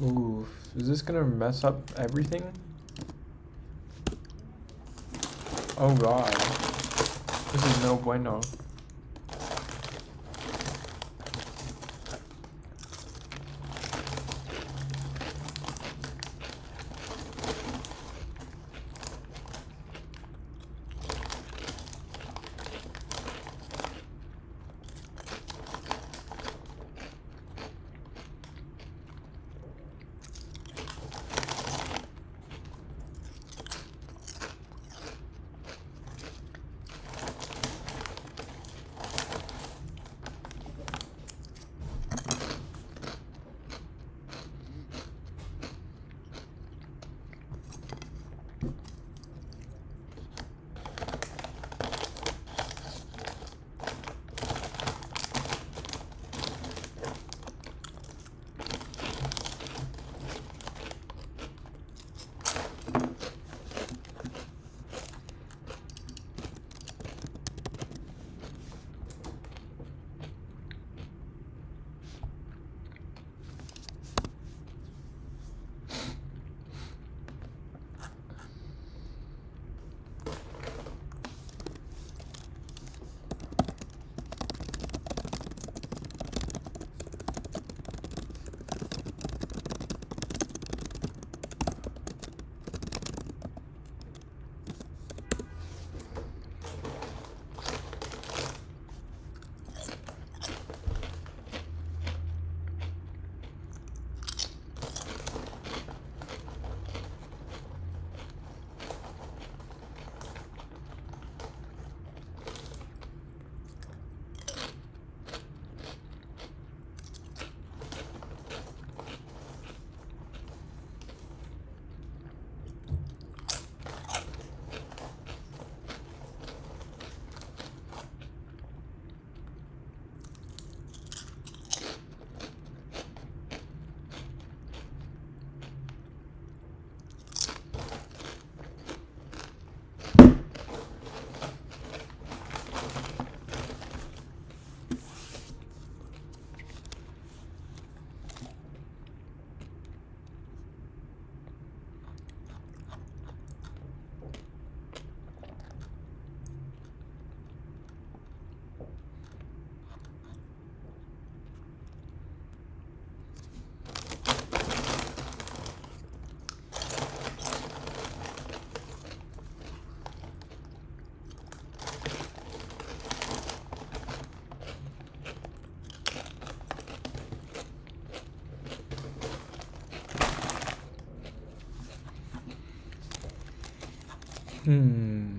Ooh, is this gonna mess up everything? Oh god. This is no bueno. Hmm.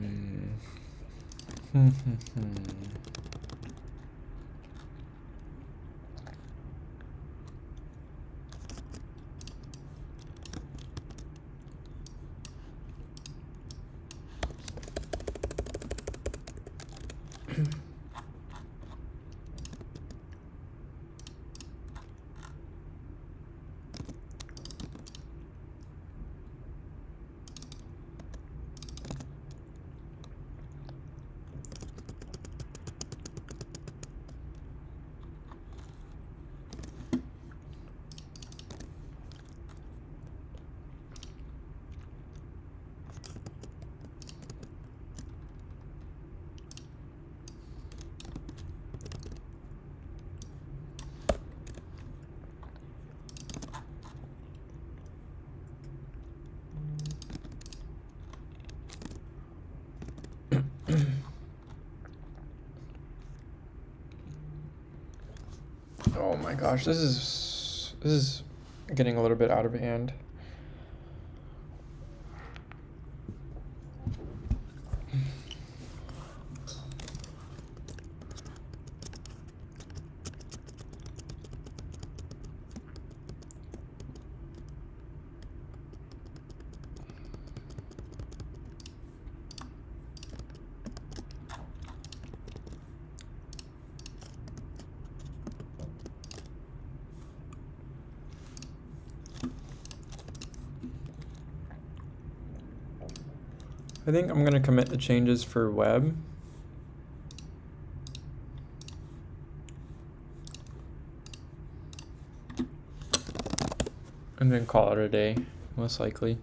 Oh my gosh, this is getting a little bit out of hand. I think I'm gonna commit the changes for web. And then call it a day, most likely.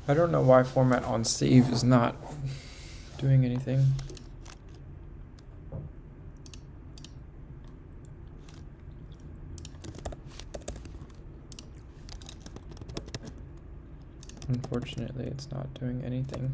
I don't know why format on save is not doing anything. Unfortunately, it's not doing anything.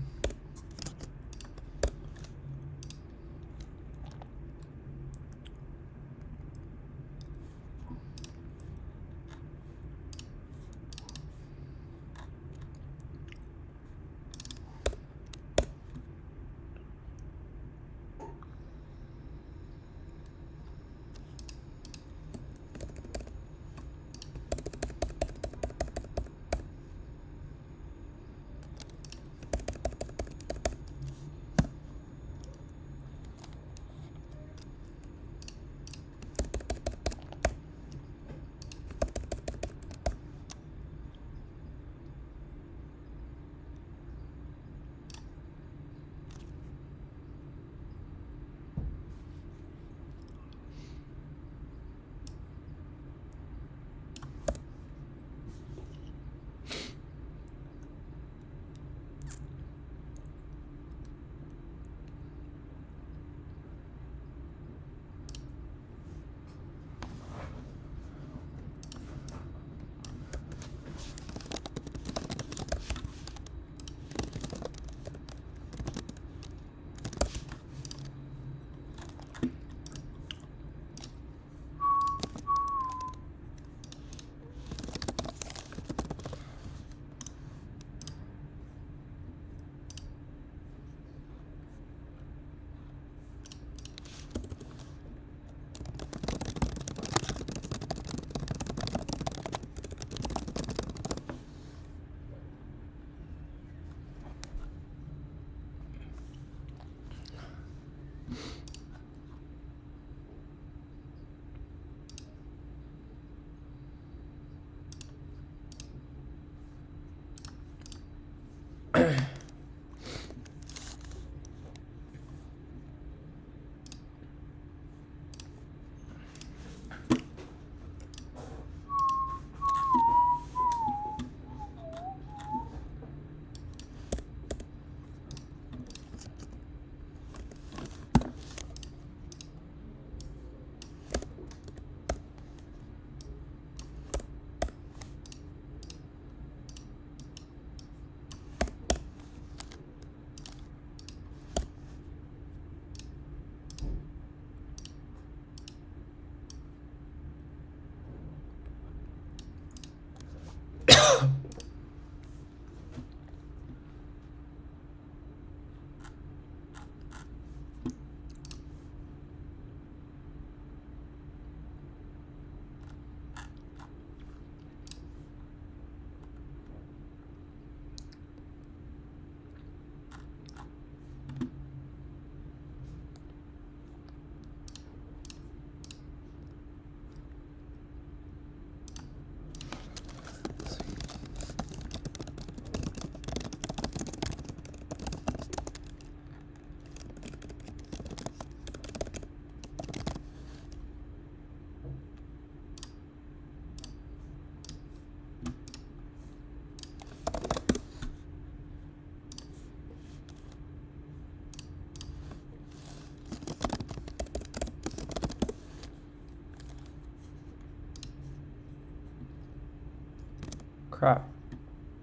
Crap.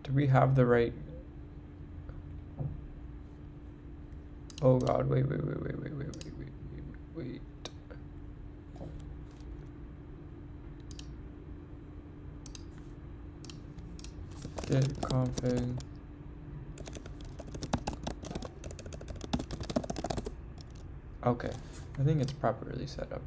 Do we have the right? Oh god, wait. Git config. Okay, I think it's properly set up.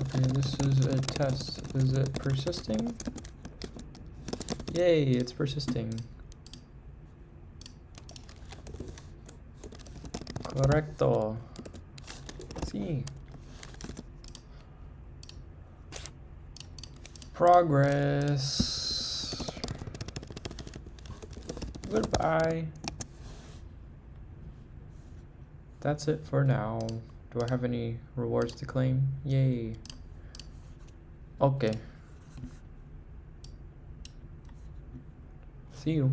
Okay, this is a test. Is it persisting? Yay, it's persisting. Correcto. Sí. Progress. Goodbye. That's it for now. Do I have any rewards to claim? Yay. Okay. See you.